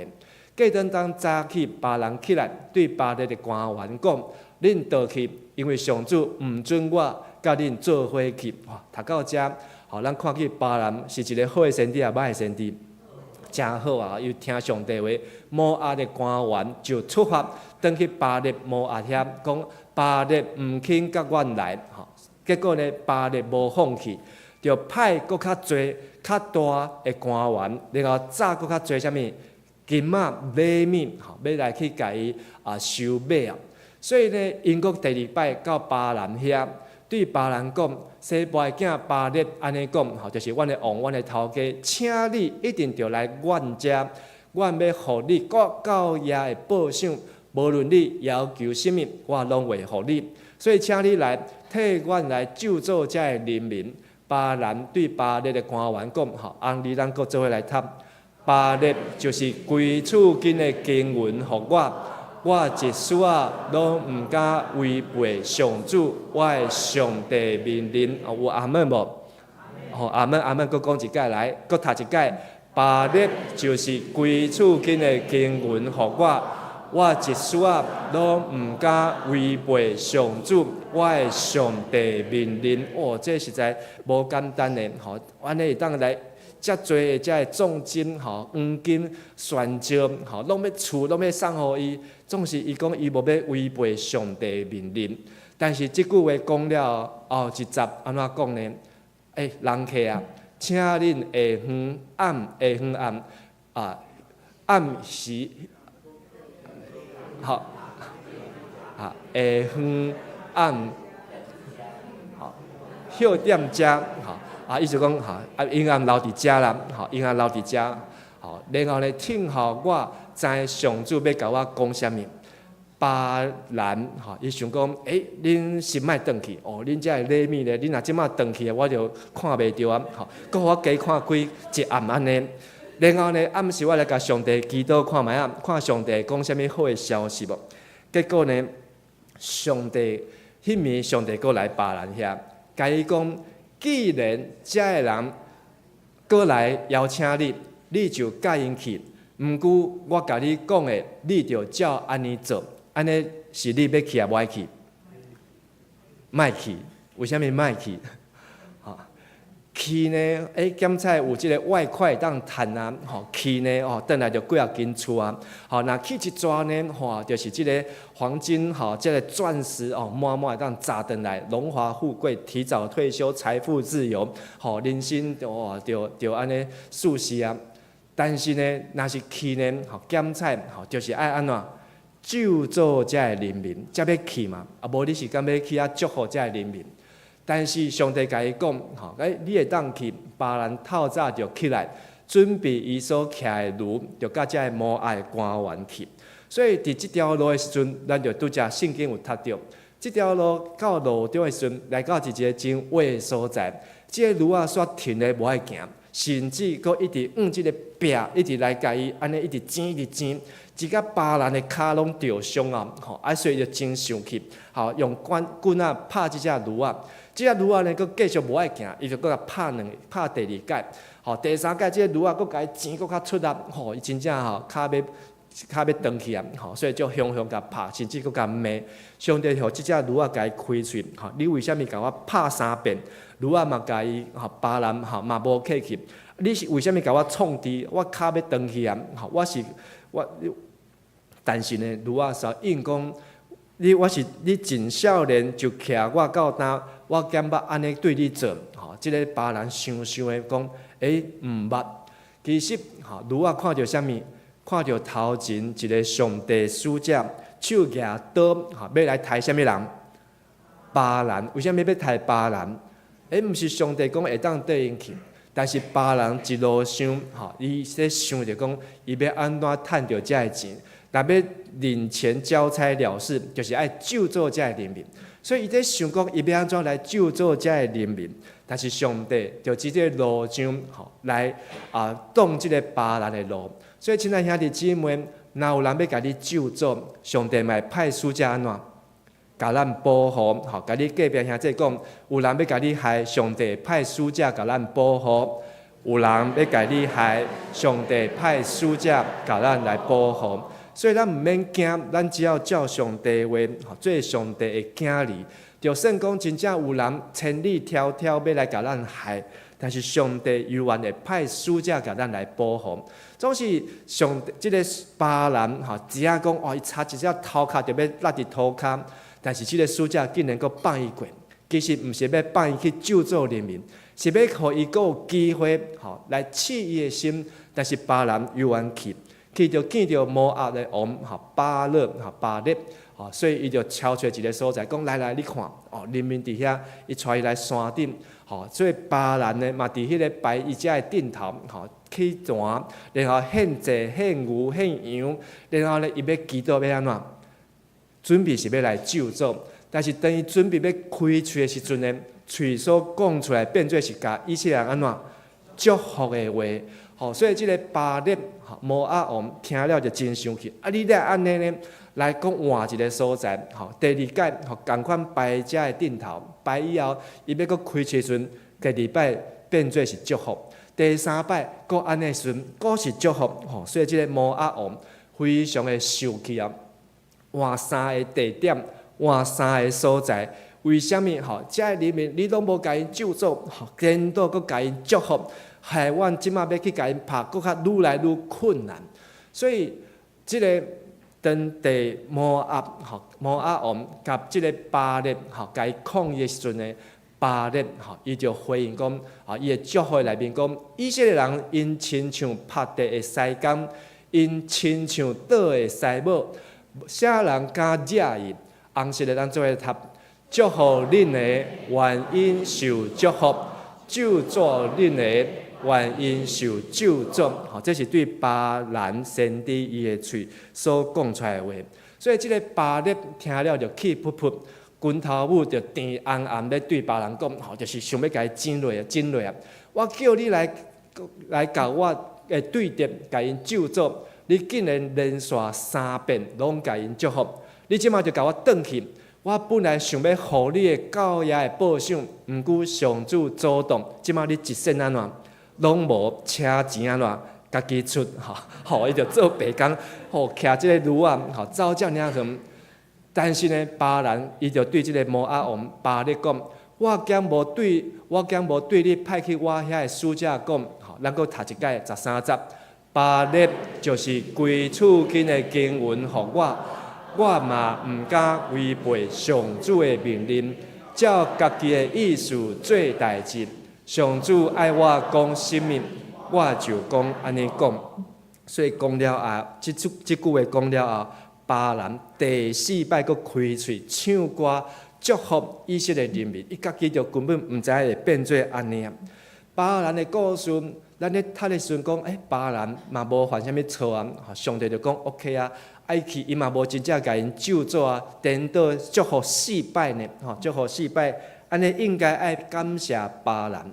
过等当早起，巴人起来对巴列的官员讲：恁倒去，因为上主毋准我甲恁做伙去。哇，读到遮，咱看去巴兰是一个好的先知，也歹的先知。真好啊！又听上帝话，摩押的官员就出发，登去巴列摩押遐，讲巴列毋肯甲阮来，吼。结果呢，巴列无放弃，就派搁较侪、较大的官员，然后炸搁较侪啥物金仔、礼物，吼，要来去甲伊收买啊。所以呢，因国第二摆到巴兰遐。对巴兰讲，西伯的囝巴列安尼讲，吼，就是阮的王，阮的头家，请你一定着来阮遮，阮要互你国到夜的报赏，无论你要求甚物，我拢会互你。所以请你来替阮来救助遮的人民。巴兰对巴列的官员讲，吼，红利咱搁做伙来读。巴列就是规处经的经文，互我一丝拢毋敢违背上主我的上帝命令。有阿门无？吼，阿门阿门，搁讲一解来，搁读一解。巴列就是规处经的经文，互我一丝拢毋敢违背上主我的上帝命令。哦，这实在无简单的，吼，安尼会当来。遮多的遮重金吼、黄金、玄石吼，拢要厝，拢要送互伊。总是伊讲伊无要违背上帝命令。但是即句话讲了后一集安怎讲呢？人客啊，请恁下昏暗时，好下昏暗好休踮遮吼。意思讲阴暗留伫遮啦，阴暗留伫遮，然后呢，听候我知上主要甲我讲啥物。巴兰，伊想讲，恁是莫转去，恁遮的礼物咧，恁若即马转去，我就看袂着啊，搁我加看一暗安尼。然后呢，暗时我来甲上帝祈祷看卖啊，看上帝讲啥物好的消息无。结果呢，上帝迄暝上帝搁来巴兰遐，甲伊讲。既然遮个人过来邀请你，你就甲因去。毋过我甲你讲的，你就照安尼做。安尼是你要去也歹去，莫去。为虾米莫去？去呢？检测有即个外快当趁啊！去呢？转来就几啊间厝啊！若去一抓呢？就是即个黄金，即个钻石满满当砸转来，荣华富贵，提早退休，财富自由，人生就安尼舒适啊！但是呢，若是去呢？检测就是爱安怎救助遮个人民，才要去嘛！无你是敢要去祝福遮个人民？但是上帝甲伊讲，吼，你会当去，巴兰透早就起来，准备伊所徛的驴，就甲遮个摩押的官员去。所以伫即条路的时阵，咱就拄则圣经有读到，即条路到路中的时阵，来到一个真矮的所在，即个驴仔煞停咧无爱行，甚至佫一直即个壁，一直来甲伊安尼一直剪一直剪。一甲巴兰的骹拢着伤啊！吼，所以就真生气，吼，用棍仔拍即只驴仔。即只驴仔呢，佫继续无爱行，伊就佫甲拍第二届，吼，第三届即个驴仔佫甲伊剪佫较出力，吼，伊真正吼骹要断去啊！吼，所以就凶甲拍，甚至佫甲骂。上帝互即只驴仔甲伊开喙，吼，你为虾米甲我拍3遍？驴仔嘛甲伊吼巴兰吼嘛无客气，你是为虾米甲我创治？我骹要断去啊！吼，但是呢，驴仔煞应讲，你真少年就徛我到呾，我减捌安尼对你做，吼，即个巴兰想的讲，毋捌。其实，吼，驴仔看到啥物？看到头前一个上帝使者，手举刀，吼，要来杀啥物人？巴兰。为啥物要杀巴兰？毋是上帝讲会当对应去。但是巴兰一路想，吼，伊在想着讲，伊要安怎趁着遮个钱？若要领钱交差了事，就是爱救助遮个人民。所以伊在想讲，伊要安怎来救助遮个人民？但是上帝就即个路上，吼，来挡即个巴兰的路。所以，亲爱兄弟姊妹，若有人要甲你救助，上帝嘛派使者安怎？甲咱保护，吼，甲你隔壁兄弟讲，有人要甲你害，上帝派使者甲咱保护；有人要甲你害，上帝派使者甲咱来保护。所以咱毋免惊，咱只要照上帝话，做上帝的囝儿，就算讲真正有人千里迢迢要来甲咱害。但是上帝永远会派使者甲咱来保护，总是上帝即个巴兰吼，只影讲哦，伊插一只头壳就要落伫土骹，但是即个使者竟然佫放伊过，其实毋是要放伊去救助人民，是要互伊佫有机会吼来试伊的心，但是巴兰永远去就见着摩押的王吼巴勒，所以伊就敲出一个所在，讲来你看哦，人民伫遐，伊带伊来山顶。吼，所以巴兰呢嘛，伫迄个摆伊遮个顶头，吼起坛，然后献祭、献牛、献羊，然后呢，伊要祈祷要安怎？准备是要来救助，但是当伊准备要开喙的时阵呢，喙所讲出来变做是甲以色列人安怎祝福的话。吼，所以即个巴勒摩押王听了就真生气，你咧安尼呢？来讲换一个所在，吼，第二届吼共款摆遮个顶头，摆以后，伊要搁开时阵，第二摆变做是祝福，第三摆搁安尼时阵，搁是祝福，吼，所以即个摩押王非常的生气啊！换3个地点，换3个所在，为虾米？吼，遮个人民你拢无甲因救助，吼，颠倒搁甲因祝福，害阮即马要去甲因拍，搁较愈来愈困难，所以即个。当地摩押王甲即个巴勒甲伊抗议的时阵呢，巴勒伊就回应讲，伊的祝福内面讲，以色列人因亲像拍地的西工，因亲像倒的西母，啥人敢惹伊？红色的咱做伙读，祝福恁的原因受祝福，咒詛恁的。原因受咒诅，这是对巴兰先知伊的喙所讲出来的话。所以，这个巴勒听了就气噗噗，拳头母就甜红红咧对巴兰讲，就是想要甲伊整落啊！我叫你来甲我的对敌，甲因咒诅，你竟然连续3遍拢甲因祝福，你即马就甲我转去。我本来想要互你的教业的报赏，毋过上主阻挡，即马你一身安怎？拢无车钱安怎，家己出吼，伊就做白工，吼，骑即个驴仔，吼，走遮尔远。但是呢，巴兰伊就对即个摩押王巴勒讲：我竟无对你派去我遐个使者讲，吼，咱搁读一届13节。巴勒就是规处经的经文，互我嘛毋敢违背上主的命令，照家己的意思做代志。上主爱我讲什么，我就讲安尼讲。所以讲了后，即句话讲了后，巴兰第4摆佫开喙唱歌，祝福以色列人民，伊家己就根本毋知会变做安尼啊。巴兰的故事，咱咧读的时阵讲，巴兰嘛无犯啥物错啊，上帝就讲 OK 啊，爱去伊嘛无真正甲因咒诅啊，颠倒祝福4摆呢，祝福4摆，安尼应该爱感谢巴兰。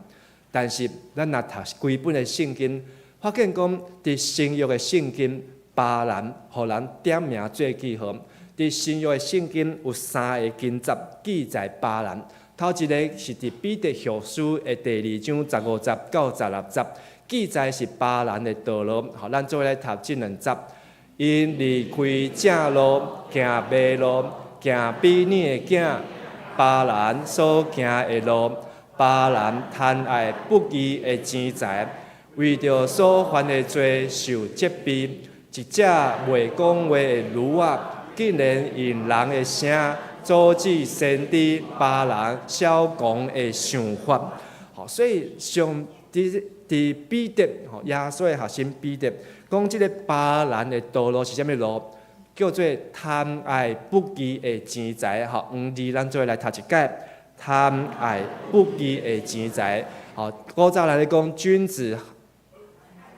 但是咱若读规本的圣经，发现讲伫新约的圣经，巴兰互人点名做记号。伫新约的圣经有3个经节记载巴兰。头一个是伫彼得后书的第2章15节到16节，记载是巴兰的道路。咱做来读这2节。因离开正路，行歪路，行比拟的囝巴兰所行的路。巴兰贪爱不义的钱财，为着所犯的罪受责备。一只袂讲话的驴仔，竟然用人的声阻止先知巴兰小狂的想法。所以上伫彼得，耶稣的学生彼得讲，即个巴兰的道路是啥物路？叫做贪爱不义的钱财。黄字咱做来读一解。贪爱不义的钱财，古早来咧讲，君子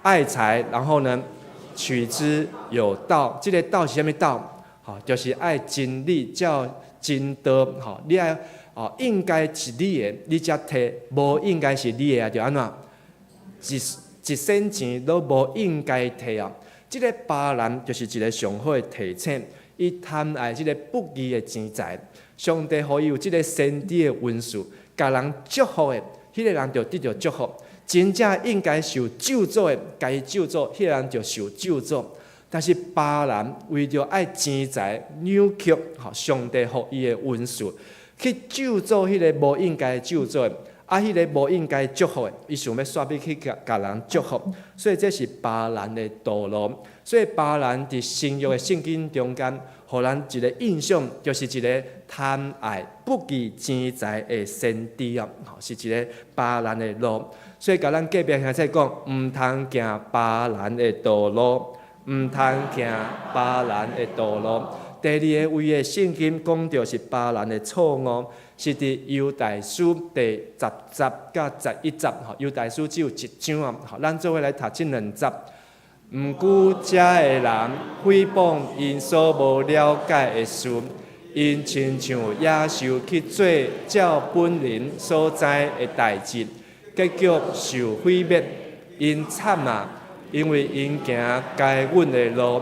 爱财，然后呢，取之有道。这个道是啥物道？就是爱真理，照真道。你爱应该是你的，你才摕；无应该是你的，就安怎？一仙钱都无应该摕啊！这个巴兰就是一个上好的提醒，伊贪爱这个不义的钱财。上帝予伊有即个先知的温数，甲人祝福的，迄个人就得到祝福；真正应该受咒诅的，该咒诅，迄个人就受咒诅。但是巴兰为着爱钱财，扭曲上帝予伊的温数，去咒诅迄个无应该咒诅的，迄个无应该祝福的，伊想要煞笔去甲人祝福，所以这是巴兰的道路。所以巴兰伫新约的圣经中间，互咱一个印象，就是一个贪爱不义钱财的先知啊，是一个巴兰的路。所以甲咱隔壁兄弟讲，毋通行巴兰的道路，毋通行巴兰的道路。第2个位的圣经讲到是巴兰的错误，是伫犹大书第10节甲11节。犹大书只有1章啊，咱做伙来读这2节。毋过遮的人诽谤因所无了解的事，因亲像野兽去做照本人所知的代志，结局受毁灭。因惨啊！因为因行该阮的路，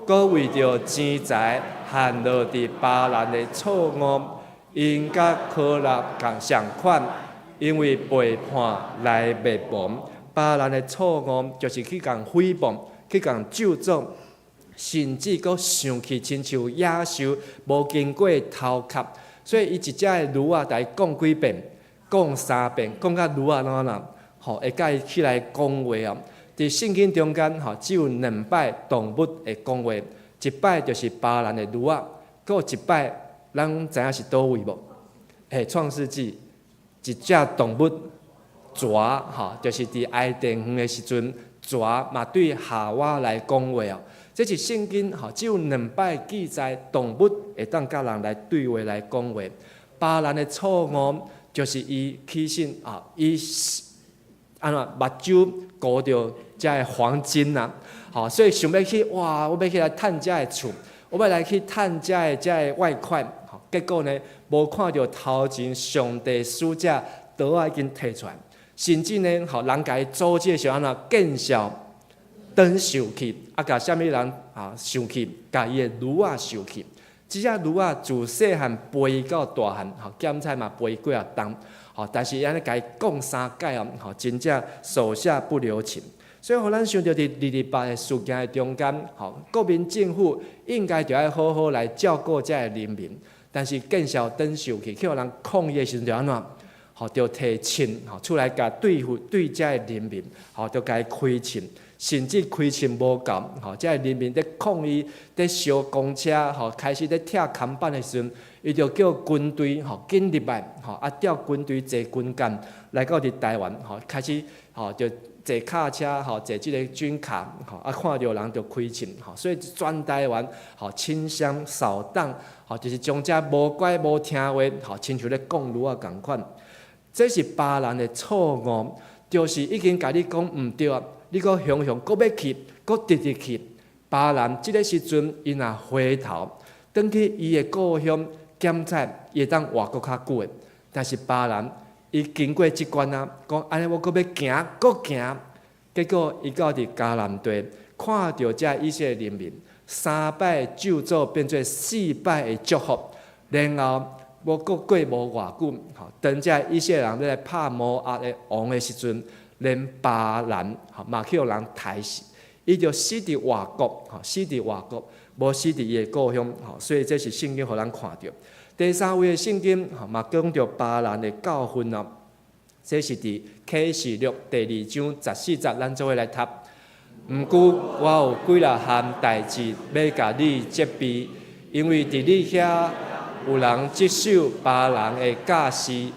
搁为着钱财陷落伫巴兰的错误。因甲可拉共相款，因为背叛来灭亡。巴兰的错误就是去共诽谤。去共咒诅，甚至阁想起亲像野兽，无经过头壳，所以伊一只的驴仔，来讲几遍，讲3遍，讲到驴仔会甲伊起来讲话啊。伫圣经中间，只有2摆动物会讲话，一摆就是巴兰的驴仔，阁有一摆，咱知影是倒位无？创世纪一只动物蛇，就是伫爱甸园的时阵。蛇嘛对夏娃来讲话哦，这是圣经只有2摆记载动物会当甲人来对话来讲话。巴兰的错误就是伊起身伊目睭顾着遮的黄金啊，所以想要去哇，我要去来趁遮的厝，我要来去趁遮的外款，结果呢，无看到头前上帝使者刀已经摕出来。甚至呢，人家组织的时候，见笑转受气，甲啥物人受气，甲伊的驴仔受气。即只驴仔自细汉陪伊到大汉，检菜嘛陪伊几啊冬，但是安尼甲伊讲3届哦，真正手下不留情。所以，互咱想到伫228的事件的中间，国民政府应该就要好好来照顾遮的人民，但是见笑转受气，去互人抗议的时阵就安怎？就提枪出来甲对遮的人民，就甲伊开枪，甚至开枪无够，吼，即人民在抗议、在烧公车，吼，开始在拆看板的时阵，伊就叫军队吼紧入来，吼，调军队坐军舰来到伫台湾，吼，开始吼就坐卡车，吼，坐即个军卡，吼，看到人就开枪，吼，所以全台湾吼清乡扫荡，吼，就是将遮无乖无听话，吼，亲像咧讲儒啊共款，这是别人的错误，就是已经甲你讲毋对啊。你搁雄雄搁要去，搁直去，别人即个时阵，伊若回头，转去伊的故乡检查，伊会当活搁较久的。但是别人伊经过即关啊，讲安尼我搁要行，搁行，结果伊到伫嘉南地，看到遮以色列人民3摆咒诅变做4摆的祝福，然后我搁过无偌久，吼，等遮以色列人要来拍摩押的王的时阵。连巴兰嘛去互人杀死，伊就死伫外国，死伫外国，无死伫伊的故乡，所以这是圣经互咱看到。第三位的圣经嘛讲到巴兰的教训哦，这是伫启示录第2章14节，咱做伙来读。毋过我有几若项代志要甲你责备，因为伫你遐有人接受巴兰的教示。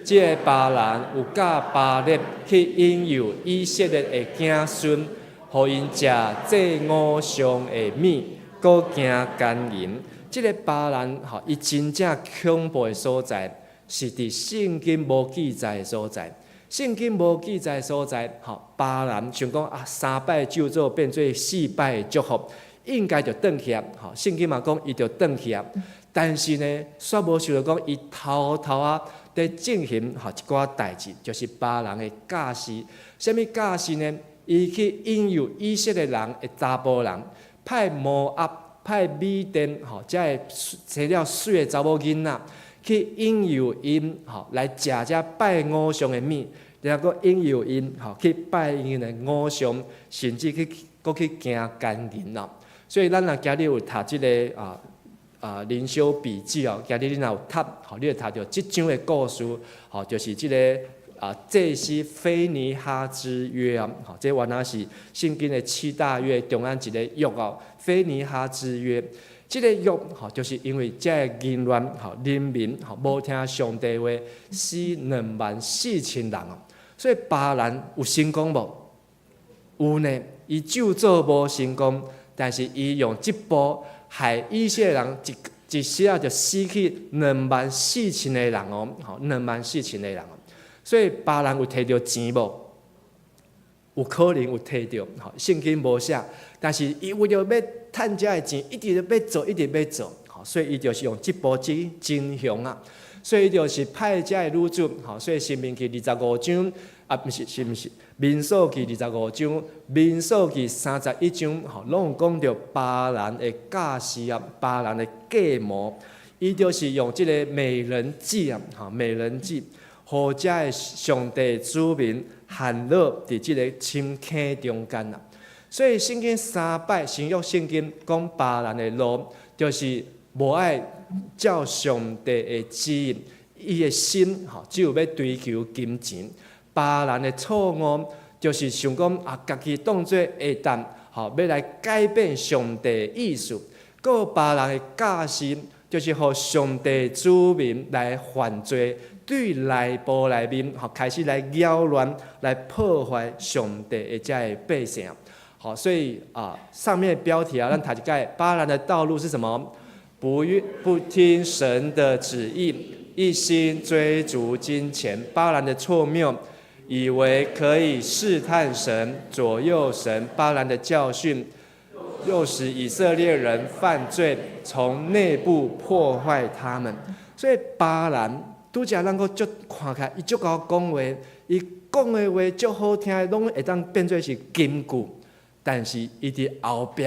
即个巴兰有教巴列去引诱以色列的子孙，互因食祭偶像的米，搁行奸淫。即个巴兰吼，伊真正恐怖的所在，是伫圣经无记载的所在。圣经无记载的所在，吼，巴兰想讲3摆咒诅变做4摆的祝福，应该就转去啊。吼，圣经嘛讲伊就转去啊。但是呢，煞无想到讲伊偷偷啊。在进行一寡代志，就是巴兰的教示。什么教示呢？伊去引诱以色列人的查甫人，派摩押、派米甸，才会生了水的查某囡仔，去引诱因，来食遮拜偶像的米，然后引诱因，去拜因的偶像，甚至去行奸淫啦。所以咱若今日有读即个灵修笔记哦，今日你若有读，你会读到即章的故事，就是即个祭司菲尼哈之约啊，这原来是圣经的7大约中间一个约哦，菲尼哈之约。这个约就是因为这个淫乱人民无听上帝话，死24000人哦，所以巴兰有成功无？有呢，伊咒诅无成功，但是伊用这步。害以色列人一时啊就死去24000个人哦，24000个人哦。所以巴兰有摕到钱无？有可能有摕到，圣经无写，但是伊为了要趁遮个钱，一直要做，一直要做，所以伊就是用这步真雄啊。所以伊就是派遮个女主，所以申命记25章毋是。民数记25章、民数记31章，拢有讲到巴兰的教示啊，巴兰的计谋，伊就是用即个美人计啊，美人计，互遮的上帝子民陷落伫即个深坑中间啊。所以圣经3摆新约圣经讲巴兰的路，就是无爱照上帝的旨意，伊的心只有要追求金钱。巴兰的错误就是想讲家己当作会当，要来改变上帝的意思。个巴兰的教示就是互上帝子民来犯罪，对内部内面开始来扰乱、来破坏上帝的这些百姓。所以上面的标题咱读一下，巴兰的道路是什么？不听神的旨意，一心追逐金钱。巴兰的错谬。以为可以试探神、左右神，巴兰的教训，又使以色列人犯罪，从内部破坏他们。所以巴兰拄则咱个足看起来，伊足够讲话，伊讲的话足好听，拢会当变做是金句。但是伊伫后壁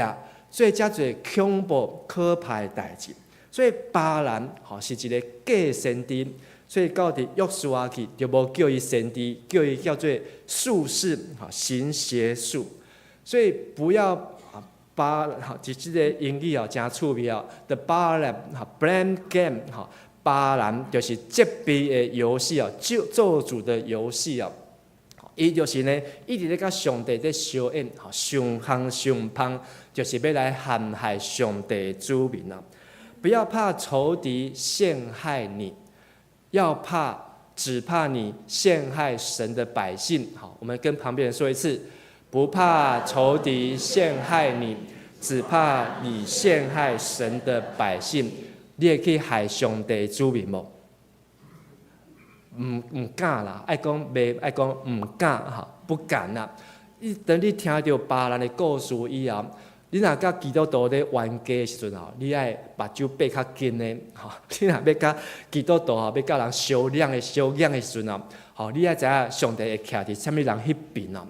做遮侪恐怖可怕的代志。所以巴兰是一个假先知。所以到伫约书亚记就无叫伊先知，叫伊叫做术士，行邪术。所以不要即个英语真趣味，The Balaam blame game， 巴兰就是责备的游戏，做主的游戏。伊就是呢，一直咧甲上帝咧相应，上行上芳，就是要来陷害上帝的子民啊！不要怕仇敌陷害你，只怕你陷害神的百姓。好，我们跟旁边人说一次：不怕仇敌陷害你，只怕你陷害神的百姓。你会去害上帝的子民无？唔敢啦，爱讲袂，爱讲唔敢哈，不敢啦。等你听到别人的故事以后，你若甲基督徒咧冤家的时阵吼，你爱目睭闭较紧的吼。你若要甲基督徒吼，要甲人相谅的时阵啊，吼，你爱知影上帝会徛伫啥物人迄边啊？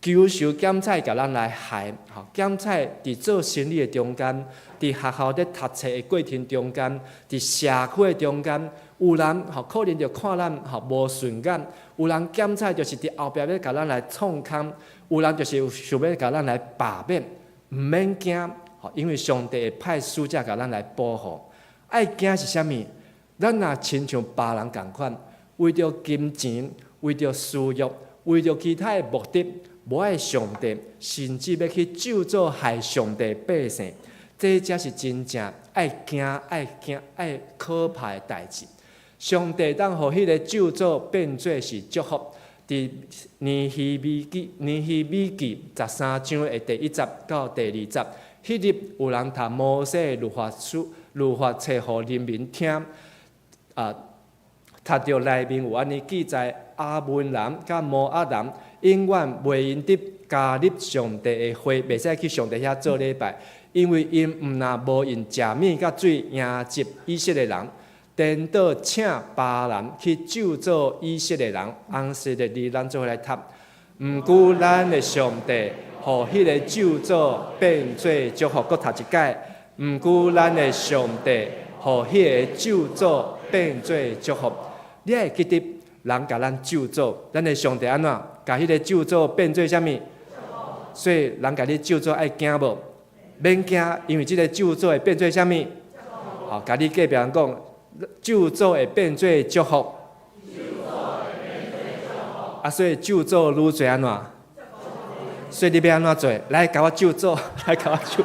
求受检采甲咱来害，吼，检采伫做生意的中间，伫学校咧读册的过程中间，伫社会的中间。有人吼可能就看咱吼无顺眼，有人检采就是伫后壁要甲咱来创空，有人就是想要甲咱来罢免，毋免惊吼，因为上帝会派使者甲咱来保护。爱惊是啥物？咱若亲像别人共款，为着金钱，为着私欲，为着其他的目的，无爱上帝，甚至要去咒詛害上帝百姓，这才是真正爱惊、爱可怕的代志。上帝当互迄个咒诅变做是祝福，伫尼希米记13章的第1节到第2节，迄日有人读摩西的律法册，互人民听。读到内面有安尼记载：阿门人甲摩押人永远袂因得加入上帝的会，袂使去上帝遐做礼拜，因为因毋若无用食物甲水迎接以色列人。颠倒请别人去咒詛以色列人，红色的字咱做伙来读。毋过咱的上帝，互迄个咒詛变做祝福。搁读一解。毋过咱的上帝，互迄个咒诅变做祝福。你会记得人甲咱咒詛，咱的上帝安怎？甲迄个咒詛变做啥物？所以人甲你咒詛爱惊无？免惊，因为即个咒詛会变做啥物？好，甲你隔壁人讲。咒詛会变做祝福，所以咒詛愈侪安怎？所以你要安怎做？来甲我咒詛，来甲我咒，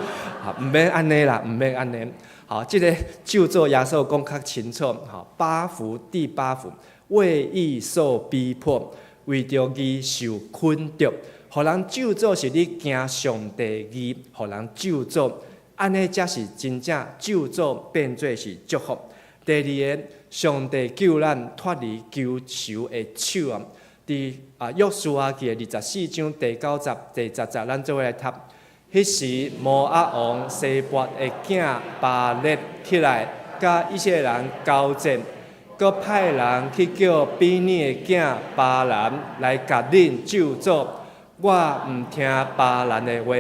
毋免安尼啦，毋免安尼。好，即个咒詛耶稣讲较清楚。好，8福第8福，为义受逼迫，为着义受困着，互人咒詛是你惊上帝义，互人咒詛，安尼才是真正咒詛变做是祝福。第二个，上帝救咱脱离求仇的手啊！伫约书亚记24章第9节、第10节，咱做伙来读。迄时，摩押王西伯的囝巴勒起来，甲以色列人交战，佮派人去叫比尼的囝巴兰来甲恁咒诅。我毋听巴兰的话，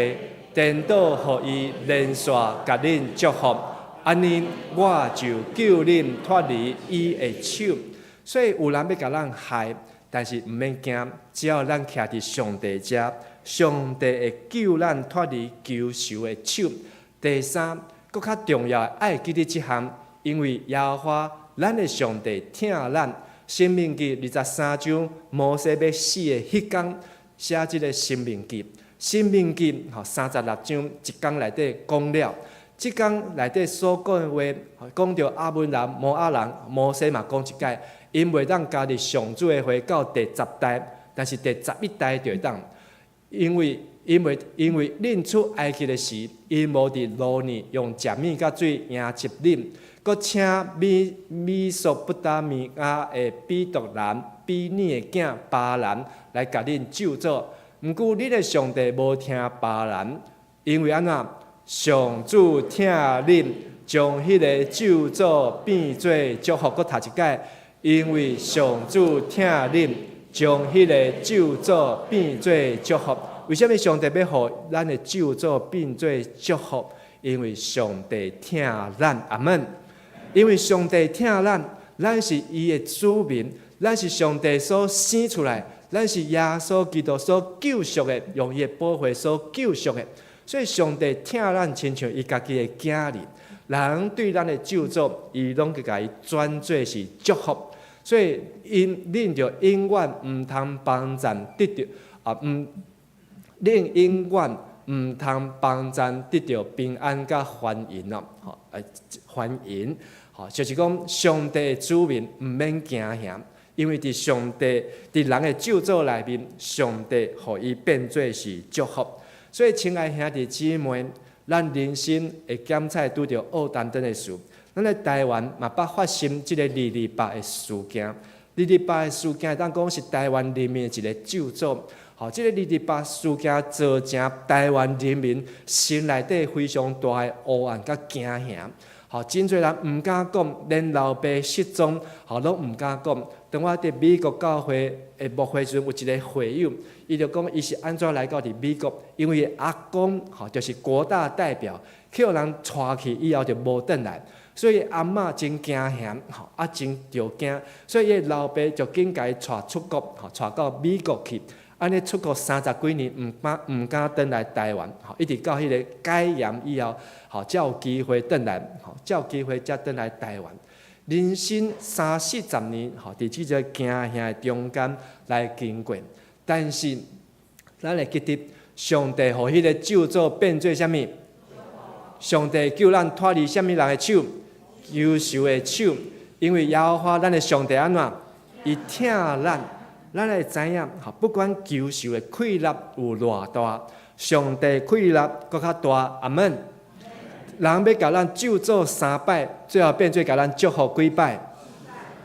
颠倒互伊连续甲恁祝福。安尼我就救恁脱离伊的手。所以有人要甲咱害，但是毋免惊，只要咱徛伫上帝遮，上帝会救咱脱离求仇的手。第三，搁较重要，爱记得即项，因为耶和华咱的上帝疼咱。申命记23章，摩西要死的迄天，写即个申命记。申命记36章一天内底讲了。即天内底所讲的话，讲到阿门人、摩押人，摩西嘛讲一解，因袂当加入上主的话到第10代，但是第11代就会当。因为恁出埃及的时，因无伫路尼用食物甲水迎接恁，佮请米索不达米亚的比毒人、比尼的囝巴兰来甲恁咒詛。毋过恁的上帝无听巴兰，因为安怎？上主听恁，将迄个咒诅变做祝福。搁读一解，因为上主听恁，将迄个咒诅变做祝福。为什么上帝要互咱的咒诅变做祝福？因为上帝听咱，阿门。因为上帝听咱，咱是伊的子民，咱是上帝所生出来，咱是耶稣基督所救赎的，用伊的宝血所救赎的。所以上帝听咱，亲像伊家己的囝儿，人对咱的咒诅，伊拢去甲伊转做是祝福。所以恁就永远毋通帮赞得到恁永远毋通帮赞得到平安甲欢迎咯，欢迎，就是讲上帝的子民毋免惊吓，因为伫上帝伫人的咒诅内面，上帝互伊变做是祝福。所以，亲爱兄弟姊妹，咱人生会检测拄着恶等等的事。咱在台湾嘛，捌发生即个228的事件。228的事件，当讲是台湾人民的一个咒诅。即个228事件造成台湾人民心内底非常大的黑暗甲惊吓。真侪人毋敢讲，连老爸失踪，拢毋敢讲。当我伫美国教会的牧会时，有一个会友，伊就讲伊是安怎来到伫美国，因为阿公就是国大代表，去互人带去以后就无转来。所以阿嬷真惊吓，真着惊，所以伊老爸就紧甲伊带出国，带到美国去。安尼出国30几年，毋敢转来台湾，一直到迄个戒严以后，才有机会转来，才有机会才转来台湾。人生30-40年，伫即个惊吓的中间来经过，但是咱会记得，上帝互迄个咒诅变做啥物？上帝救咱脱离啥物人的手？忧愁的手，因为耶和华咱的上帝安怎？伊疼咱。咱会知影，不管求受的溃力有偌大，上帝溃力搁较大。阿门。人要甲咱咒诅3摆，最后变做甲咱祝福几摆？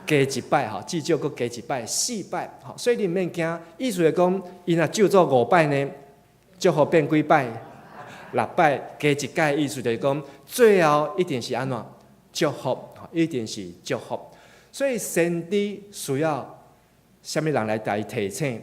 加一摆，至少搁加一摆，4摆。所以你毋免惊，意思是讲，伊若咒诅5摆呢，祝福变几摆？6摆，加一届，意思就是讲，最后一定是安怎？祝福，一定是祝福。所以先知需要。啥物人来甲伊提醒？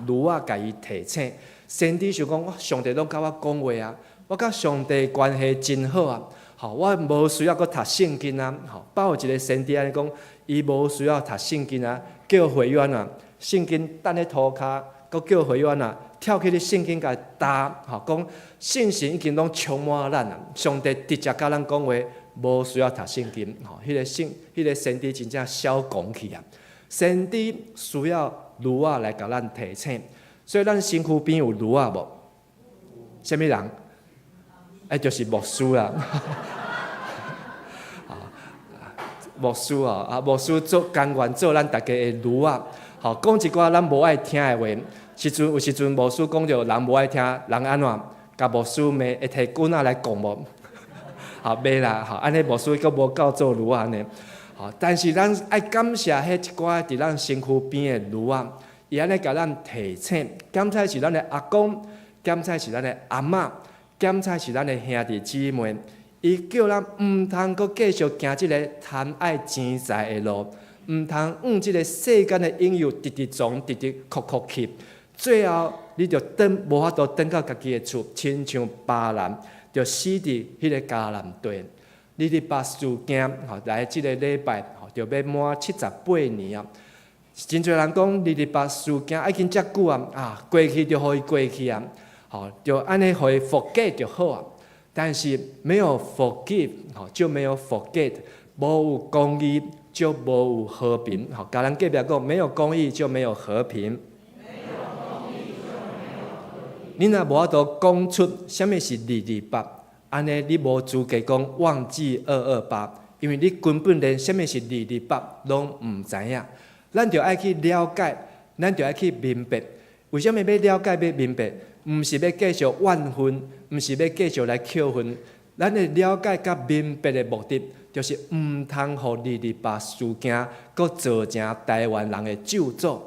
儒啊，甲伊提醒。先知想讲，上帝拢甲我讲话啊，我甲上帝关系真好啊。我无需要搁读圣经啊。包括一个先知安尼讲，伊无需要读圣经啊，叫会员啊，圣经等咧涂骹，搁叫会员啊，跳起咧圣经甲伊答，讲信心已经拢充满咱啊。上帝直接甲咱讲话，无需要读圣经。迄个先知真正小讲去啊。先知需要儒啊来甲咱提醒，所以咱身躯边有儒啊无？啥物人？就是牧师啦。牧师牧师甘愿做咱大家的儒啊。讲一寡咱无爱听的话，有时阵牧师讲着人无爱听，人安怎？甲牧师骂会摕棍仔来讲无？袂啦，安尼牧师阁无够做儒啊呢。但是咱爱感谢迄一寡伫咱身躯边的儒啊，伊安尼甲咱提醒，检测是咱的阿公，检测是咱的阿嬷，检测是咱的兄弟姊妹，伊叫咱毋通阁继续行即个贪爱钱财的路，毋通用即个世间的应有直直撞，直直哭哭去，最后你就无法度回到家己的厝，亲像巴兰，就死伫迄个迦南地。228事件，来即个礼拜，就要满78年啊！真侪人讲228事件已经遮久啊，过去就互伊过去啊，就安尼互伊forget就好啊。但是没有forgive，就没有forget，无有公义就无有和平。甲咱隔壁讲，没有公义就没有和平。你若无法度讲出啥物是228。安尼你无资格讲忘记228，因为你根本连什么是228拢毋知影。咱就爱去了解，咱就爱去明白。为什么要了解、要明白？毋是要继续怨恨，毋是要继续来扣分。咱的了解甲明白的目的，就是毋通互228事件，搁造成台湾人的咒诅，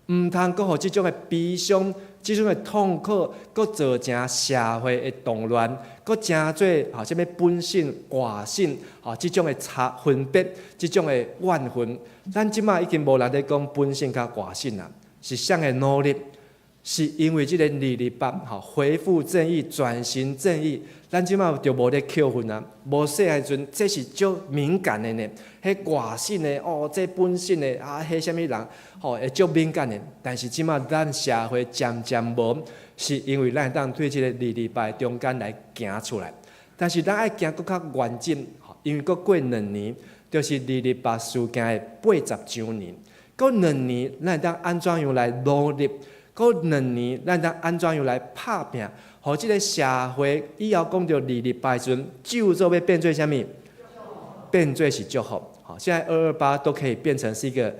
毋通搁互即种的悲伤。即种的痛苦，搁造成社会的动乱，搁真做什么本性、外性，即种的分别，即种的怨恨，咱即马已经无人咧讲本性甲外性啦，是啥个努力？是因为即个228恢复正义、转型正义，咱即马就无咧扣分啊！无细汉阵，这是足敏感的呢。迄外性的这本性的迄啥物人会足敏感的。但是即马咱社会渐渐无，是因为咱当对即个228中间来行出来。但是咱爱行搁较完整，因为搁过2年，就是利利巴事件的80周年。搁2年，咱会当安怎样来努力？搁2年，咱当安怎样来拍拼？互即个社会以后讲到利利巴的时阵，就做要变做啥物？变做是祝福。好，现在228都可以变成是一个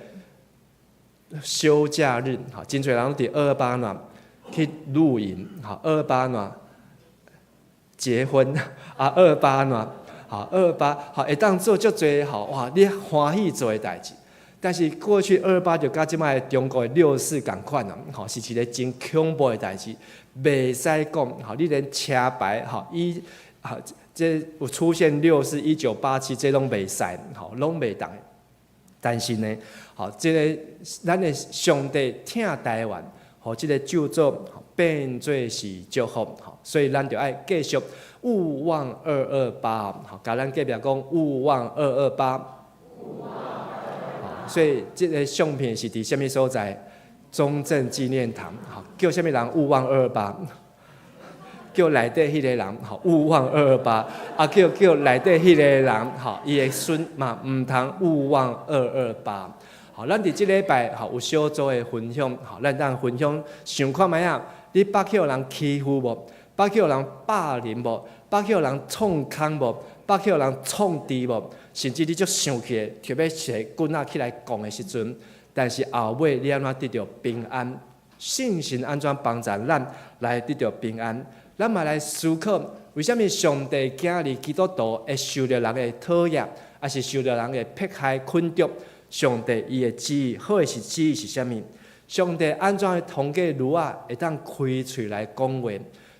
休假日。好，真侪人伫228那去露营。好，228那结婚啊，228那好，228好会当做足侪好哇，你欢喜做的代志。但是过去228就甲即摆中国的64共款啊，吼是一个真恐怖的代志，袂使讲，吼你连车牌，吼这有出现64、1987，这拢袂使，吼拢袂当。但是呢，吼这个咱的上帝疼台湾，吼这个救助变做是祝福，吼所以咱就爱继续勿忘228，吼甲咱隔壁讲勿忘228。所以这个相片是伫什么所在？中正纪念堂，好叫什么人勿忘228？叫内底迄个人，好勿忘228，啊叫内底迄个人，好伊的孙嘛唔通勿忘228。好，咱伫即礼拜好有小组的分享，好咱当分享想看卖啊？你捌去互人欺负无？捌去互人霸凌无？捌去互人创空无？捌去互人创治无？甚至你足生气，特别是棍仔起来讲的时阵，但是后尾你安怎得到平安？信心安怎帮助咱来得到平安？咱嘛来思考，为什么上帝囝儿基督徒会受到人的讨厌，还是受到人的迫害困住？上帝伊的旨意，好的是旨意是啥物？上帝安怎通过儒啊会当开嘴来讲话？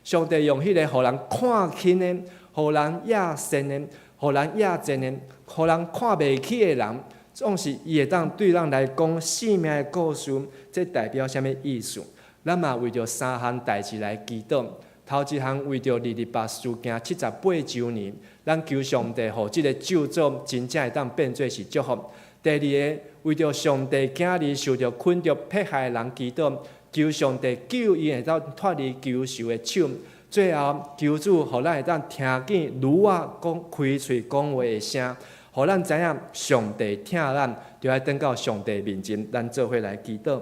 上帝用迄个互人看轻的，互人亚善的，互人亚贱的，互人看袂起的人，总是伊会当对咱来讲生命的故事，这代表啥物意思？咱嘛为着3项代志来祈祷。头一项为着228事件78周年，咱求上帝，互即个救助真正会当变做是祝福。第二个为着上帝囝儿受着困着迫害的人祈祷，求上帝救伊会当脱离cứu仇的手。最后求主，互咱会当听见儒啊讲开嘴讲话的声，互咱知影上帝疼咱，就要等到上帝面前，咱做伙来祈祷。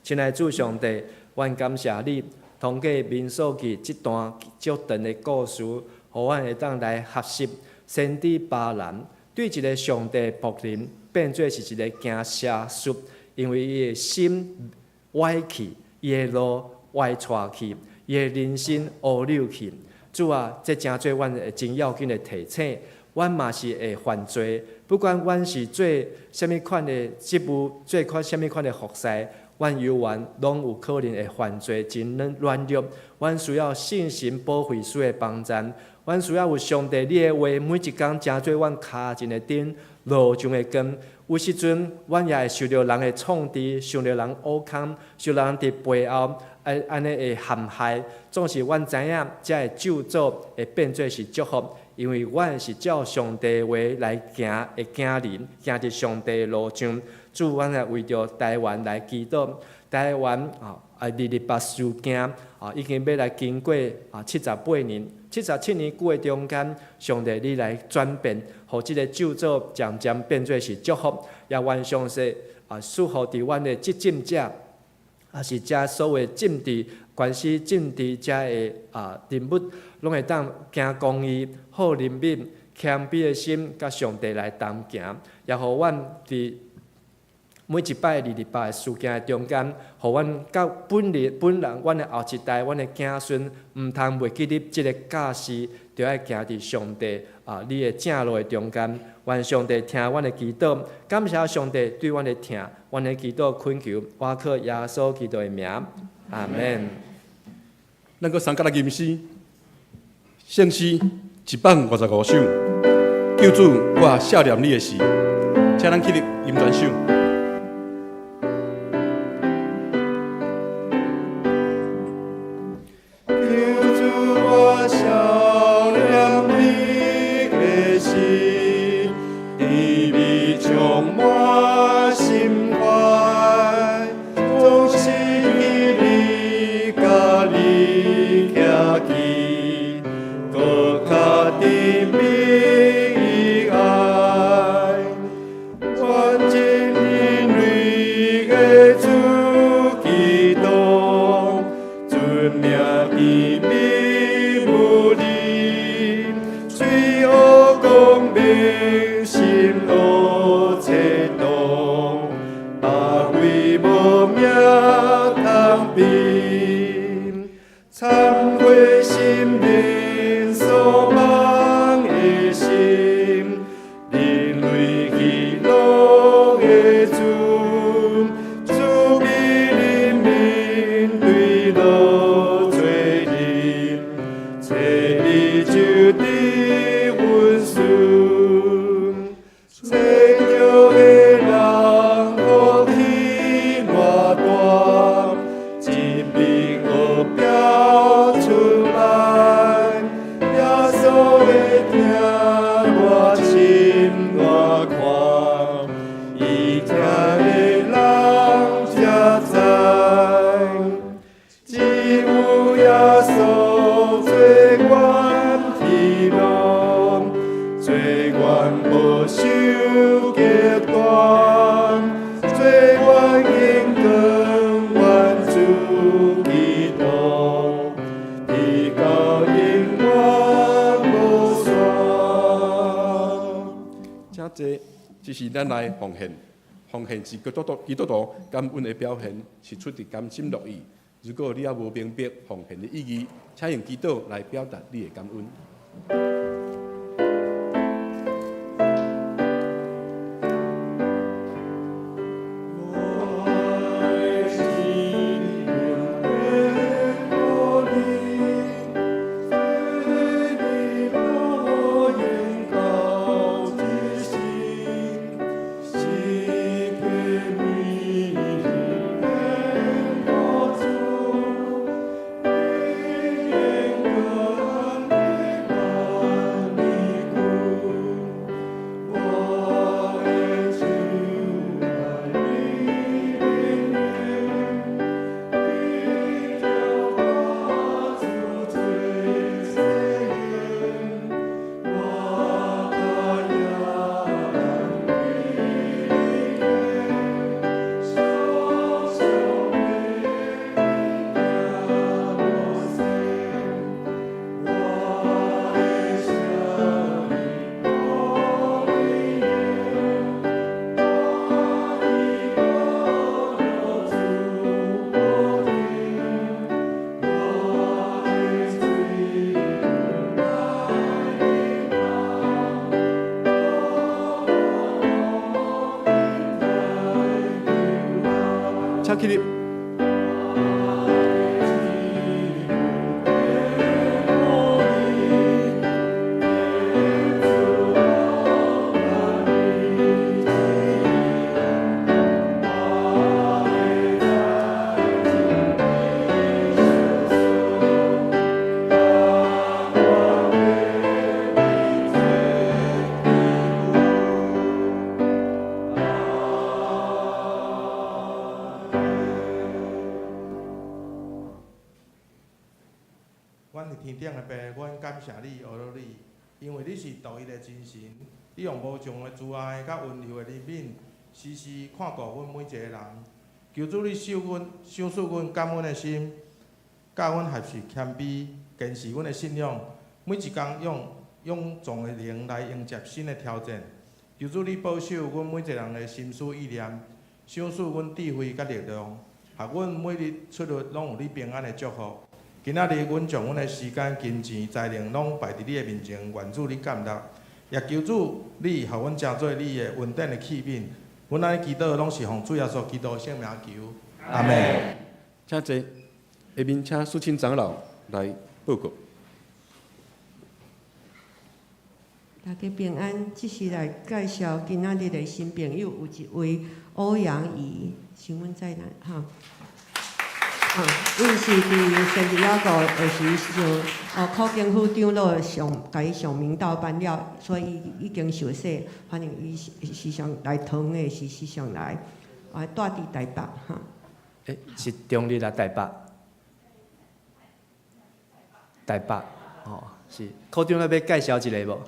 亲爱的主上帝，阮感谢你。通过民数记这段足长的故事，互阮会当来学习先知巴兰对一个上帝仆人变做是一个行邪术，因为伊的心歪去，伊的路歪错去，伊的人生乌扭去。主啊，这真做阮会真要紧的提醒，阮嘛是会犯罪，不管阮是做什么款的职务，做什么款的服侍。阮犹原拢有可能会犯罪，真软弱。阮需要信心保惠师的帮助，阮需要有上帝你的话，每一工成做阮骹前的灯，路上的光。有时阵，阮也会受到人的创治，受到人恶坑，受到人伫背后安尼会陷害。总是阮知影，才会救助会变做是祝福，因为阮是照上帝的话来行的囝人，行伫上帝的路上。主，阮也为着台湾来祈祷。台湾228事件已经要来经过78年、77年久的中间，上帝你来转变，互即个救助渐渐变做是祝福，也愿相信赐福伫阮的执政者，也是遮所有政治关系、政治遮的人物，拢会当行公义、好人民、谦卑的心，甲上帝来同行，也互阮伫每一摆228的事件的中间，互阮甲本人、阮的后一代、阮的子孙，毋通袂记你即个教示，就要行伫上帝你的正路的中间。愿上帝听阮的祈祷，感谢上帝对阮的听，阮的祈祷恳求，我靠耶稣基督的名，阿门。咱阁参加来吟诗，圣诗155首，救主，我赦念你的事，请咱起立吟全首。各卡的名爱。这是咱来奉献，奉献是基督徒感恩的表现，是出于甘心乐意。如果你也无明白奉献的意义，请用祈祷来表达你的感恩。请起立。阮是天顶的爸，阮感谢你，学了你，因为你是独一的真神，你用无穷的慈爱、甲温柔的怜悯，时时看顾阮每一个人。求主你赏赐阮感恩的心，教阮学习谦卑，坚持阮的信仰，每一天用勇壮的灵来迎接新的挑战。求主你保守阮每一个人的心思意念，赏赐阮智慧甲力量，学阮每日出入拢有你平安的祝福。今仔日，阮将阮的时间、金钱、才能拢摆伫你的面前，愿主你感纳，也求主你，互阮成做你的稳定的器皿。阮安尼祈祷，拢是奉主耶稣基督圣名求，阿门。请坐，下面请肃清长老来报告。大家平安，即是来介绍今仔日的新朋友，有一位欧阳怡，请问在哪？哈。伊是伫圣地亚哥的时上，考经府长老甲伊上明道颁了，所以已经受洗。反正伊时常来桃园的时常来，住伫台北哈。是中立啊，台北。台北，哦，是。考长要介绍一个无？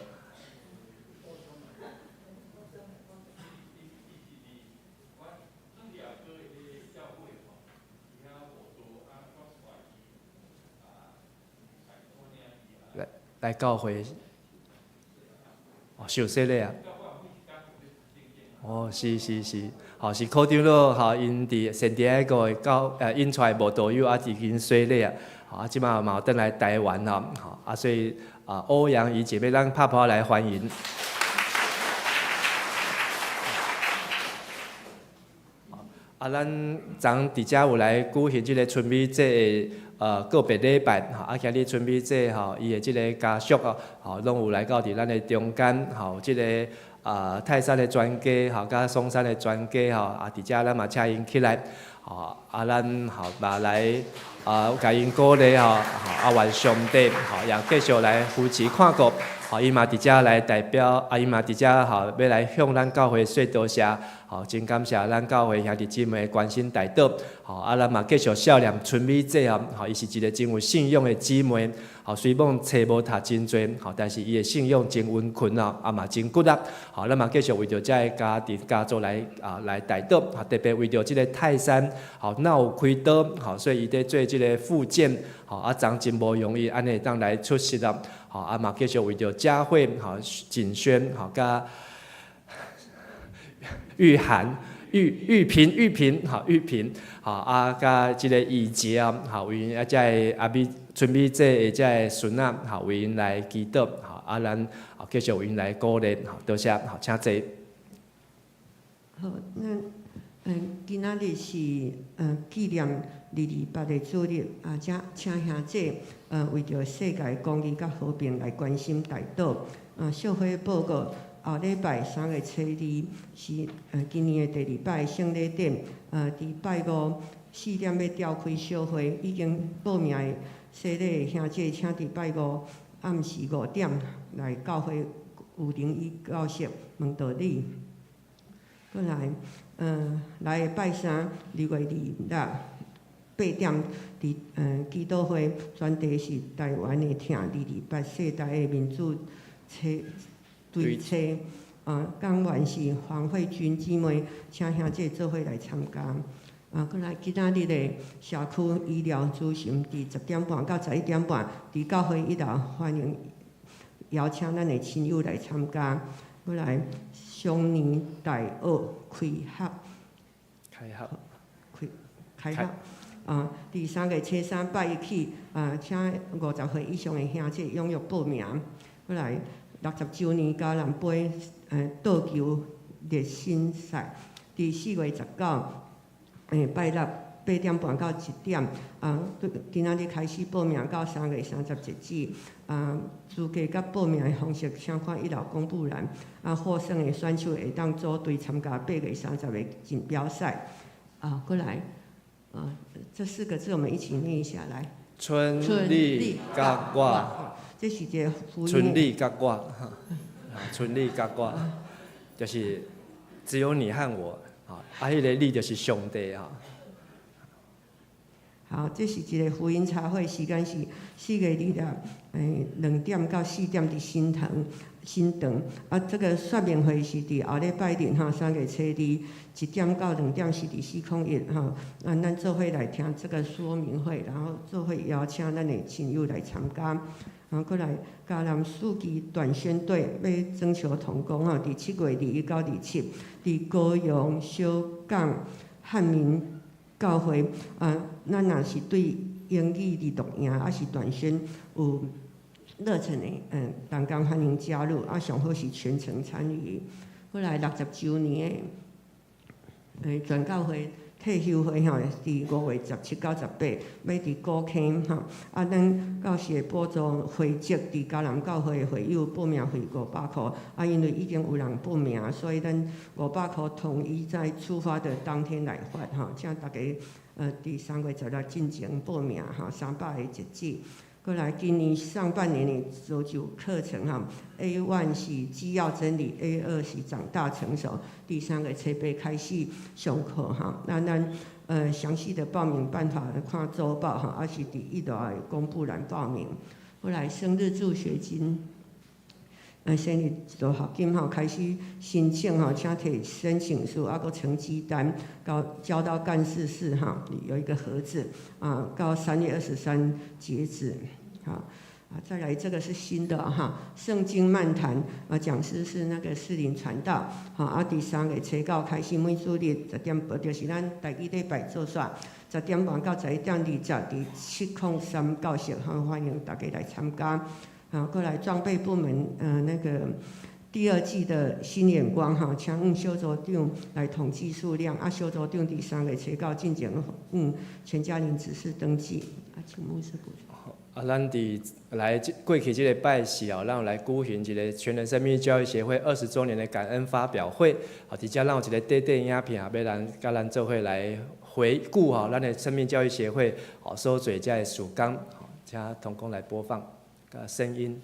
来教会，受洗咧啊！哦，是，吼是考长老吼，因伫圣地亚哥引出来无多友啊，已经洗咧啊！啊，即马嘛有转来台湾吼，啊，所以欧阳怡姐妹，咱拍拍来欢迎。咱昨伫遮有来举行即个春美节的告别礼拜，今日春美节伊的即个家属拢有来到伫咱的中间，即个泰山的全家甲松山的全家伫遮咱嘛请因起来，咱嘛来甲因鼓励愿上帝也继续来扶持看顾。伊嘛伫遮来代表，伊嘛伫遮要来向咱教会说多谢，真感谢咱教会兄弟姊妹关心代祷，咱嘛继续孝念春美节伊是一个真有信仰的姊妹，虽讲册无读真多，但是伊的信仰真温顺嘛真骨力，咱嘛继续为着这个家族来代祷，特别为着这个泰山，那有开刀，所以伊在做这个复健，昨真无容易，安尼当来出席啦。嘛继续为着教会，锦轩，甲玉涵、玉萍，好玉萍，好啊，甲即个义杰啊，好为因啊，遮个阿美春美这遮个孙仔，好为因来祈祷，好啊，咱好继续为因来鼓励，好多谢，好请坐。好，今仔日是纪念228的主日啊，请兄姐为着世界公义甲和平来关心大岛社会报告。后礼拜3月初2是今年的第2摆圣礼典，伫拜5 4点要召开小会，已经报名的洗礼的兄姐，请伫拜5暗时5点来教会有灵医教室问道理。过来，来拜3 2月26 8点伫基督会，专题是台湾的听228世代的民主对策。讲完是黄慧君姊妹，请兄姐做伙来参加。过来今仔日的社区医疗咨询，伫10点半到11点半，伫教会1楼欢迎邀请咱的亲友来参加。过来双年大学开学。第3月初3拜一起，请50岁以上的兄姐踊跃报名。过来60周年嘉南杯倒球热身赛，伫4月19拜六8点半到1点，今仔日开始报名到3月30截止。资格甲报名的方式，请看1楼公布栏。获胜的选手会当组队参加8月30的锦标赛。过来，这4个字我们一起念一下来。春丽甲我，这是一个福音。春丽甲我，春丽甲我，就是只有你和我，迄个你就是上帝啊。好，这是一个福音茶会，时间是4月26，2点到4点伫新塘。这个说明会是伫后礼拜日3月初2 1点到2点是伫401咱做伙来听这个说明会，然后做伙邀请咱的亲友来参加。过来嘉南四期短宣队要征求同工伫7月21到27，伫高雄小港汉民教会咱若是对英语的读音是短宣有热忱的，同工欢迎加入，上好是全程参与。过来60周年的全教会退休会伫5月17到18，要伫高坑咱教士的补助会籍伫嘉南教会的会友报名费500块，因为已经有人报名，所以咱500块统一在出发的当天来发请大家伫3月16进前报名300个截止。过来，今年上半年的搜救课程A1 是基要真理 ，A2 是长大成熟。第3个初8开始上课那咱详细的报名办法看周报是伫1楼的公布栏报名。过来生日助学金，生日助学金开始申请请摕申请书搁成绩单交到干事室有一个盒子到3月23截止。再来这个是新的圣经漫谈讲师是那个士林传道第3月初9开始每主日10点半，就是咱第一礼拜做煞10点半到11点20伫703教室欢迎大家来参加。过来装备部门那个第2季的新眼光请小组长来统计数量小组长第3月初9进前全家人指示登记请牧师补充。咱伫来过去这个拜四咱有来举行一个全人生命教育协会20周年的感恩发表会。伫遮咱有一个短短影片要甲咱做伙来回顾咱的生命教育协会所做遮的事工，请同工来播放声音。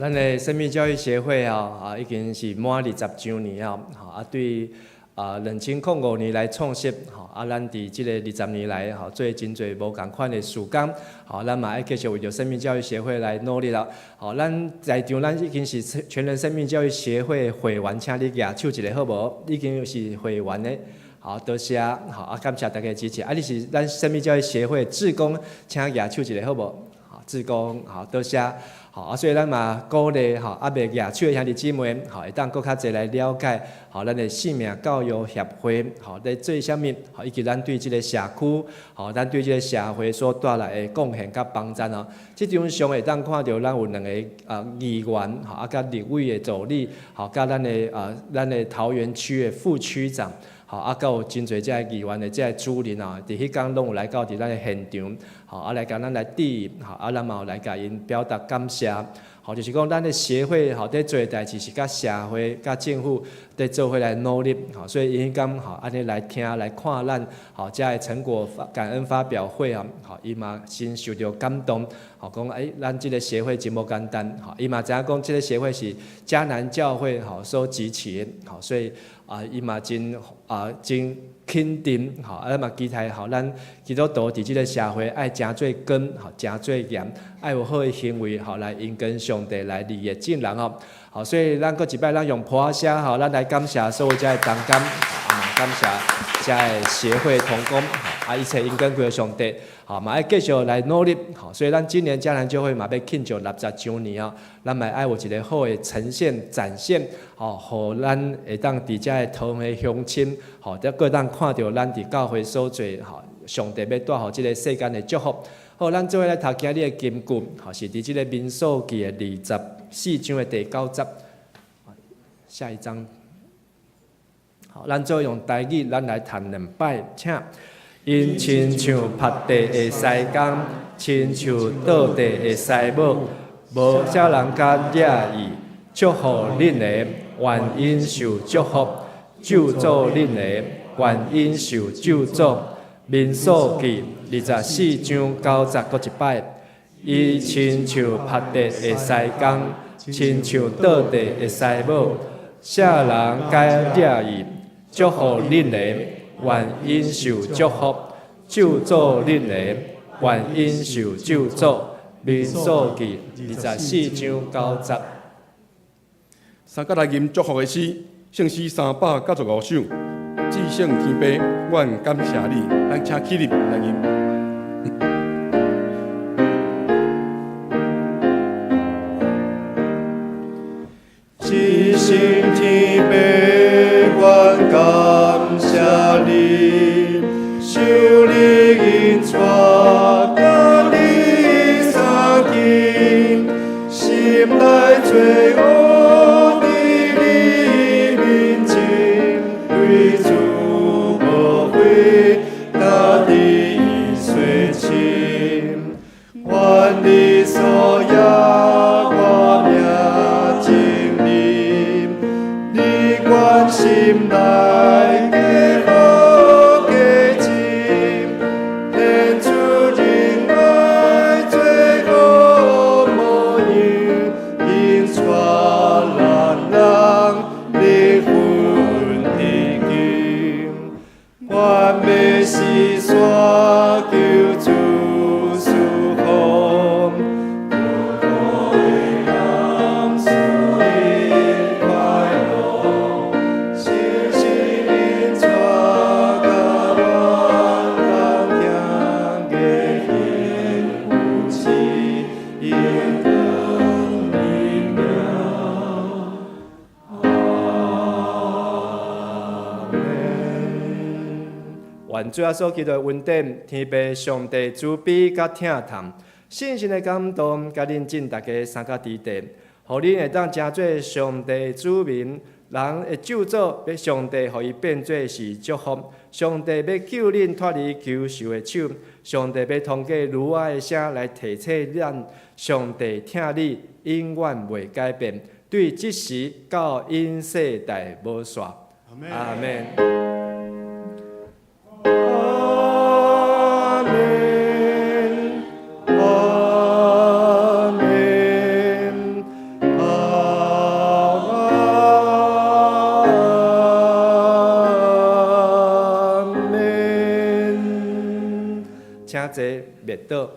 咱的生命教育协会已经是满20周年对2005年来创设咱伫即个20年来做真侪无共款的事工咱嘛要继续为着生命教育协会来努力咱在场咱已经是全人生命教育协会会员，请你举手一下好无？已经是会员的。多谢感谢大家支持。你是咱生命教育协会志工，请举手一下好无？志工多谢。所以咱嘛鼓励未举手的兄弟姊妹会当搁较侪来了解咱的性命教育协会在做啥物以及咱对即个社区咱对即个社会所带来的贡献甲帮助即张相会当看到咱有2个议员甲立委的助理甲咱的桃园区的副区长。甲有真侪遮议员的遮主任伫迄天拢有来到伫咱的现场，来甲咱来致意，咱嘛有来甲因表达感谢。就是讲咱的协会在做的代志是甲社会、甲政府在做伙来努力，所以因敢安尼来听、来看咱遮的成果感恩发表会伊嘛真受到感动，讲咱即个协会真无简单，伊嘛知影讲即个协会是迦南教会所支持的，所以伊嘛真肯定咱嘛期待咱基督徒伫即个社会爱诚做根，诚做盐，爱有好的行为来因跟上帝来立业证人所以咱搁一摆咱用普声咱来感谢所有遮的同工，感谢遮的协会同工一切因跟归上帝嘛要继续来努力所以咱今年迦南教会嘛要庆祝60周年咱嘛爱有一个好的呈现展现互咱会当伫遮的桃园乡亲再搁当看到咱伫教会所做上帝要带互即个世间的祝福。好，咱做伙来读今日的金句是伫即个民数记的24章的第9节。下一章。好，咱做用台语，咱来谈2摆，请。因亲像拍地的西工，亲像倒地的西母，无少人甲惹意，祝福恁的，愿因受祝福；咒诅恁的，愿因受咒诅。民数记24章9节，搁一摆。伊亲像拍地的西工，亲像倒地的西母，少人甲惹意，祝福恁的。愿因受祝福，咒诅恁的；愿因受咒诅。民数记24章9节。三甲来吟祝福的诗，圣诗395首。至圣天父，愿感谢你。咱请起立来吟。至圣天父，愿感谢你，受你引带，甲你相见，心内最恶伫你面前，对主无悔，甲你随亲，愿你所要我命经历，你关心内。愿主耶稣基督的恩典、天父上帝慈悲甲疼痛、信心的感动，甲恁尽大家三甲之地，互恁会当成做上帝子民，人会咒诅，要上帝互伊变做是祝福。上帝要救恁脱离求仇的手，上帝要通过如爱的声来提醒咱，上帝听你永远袂改变，对即时到因世代无煞。阿门。侪灭倒。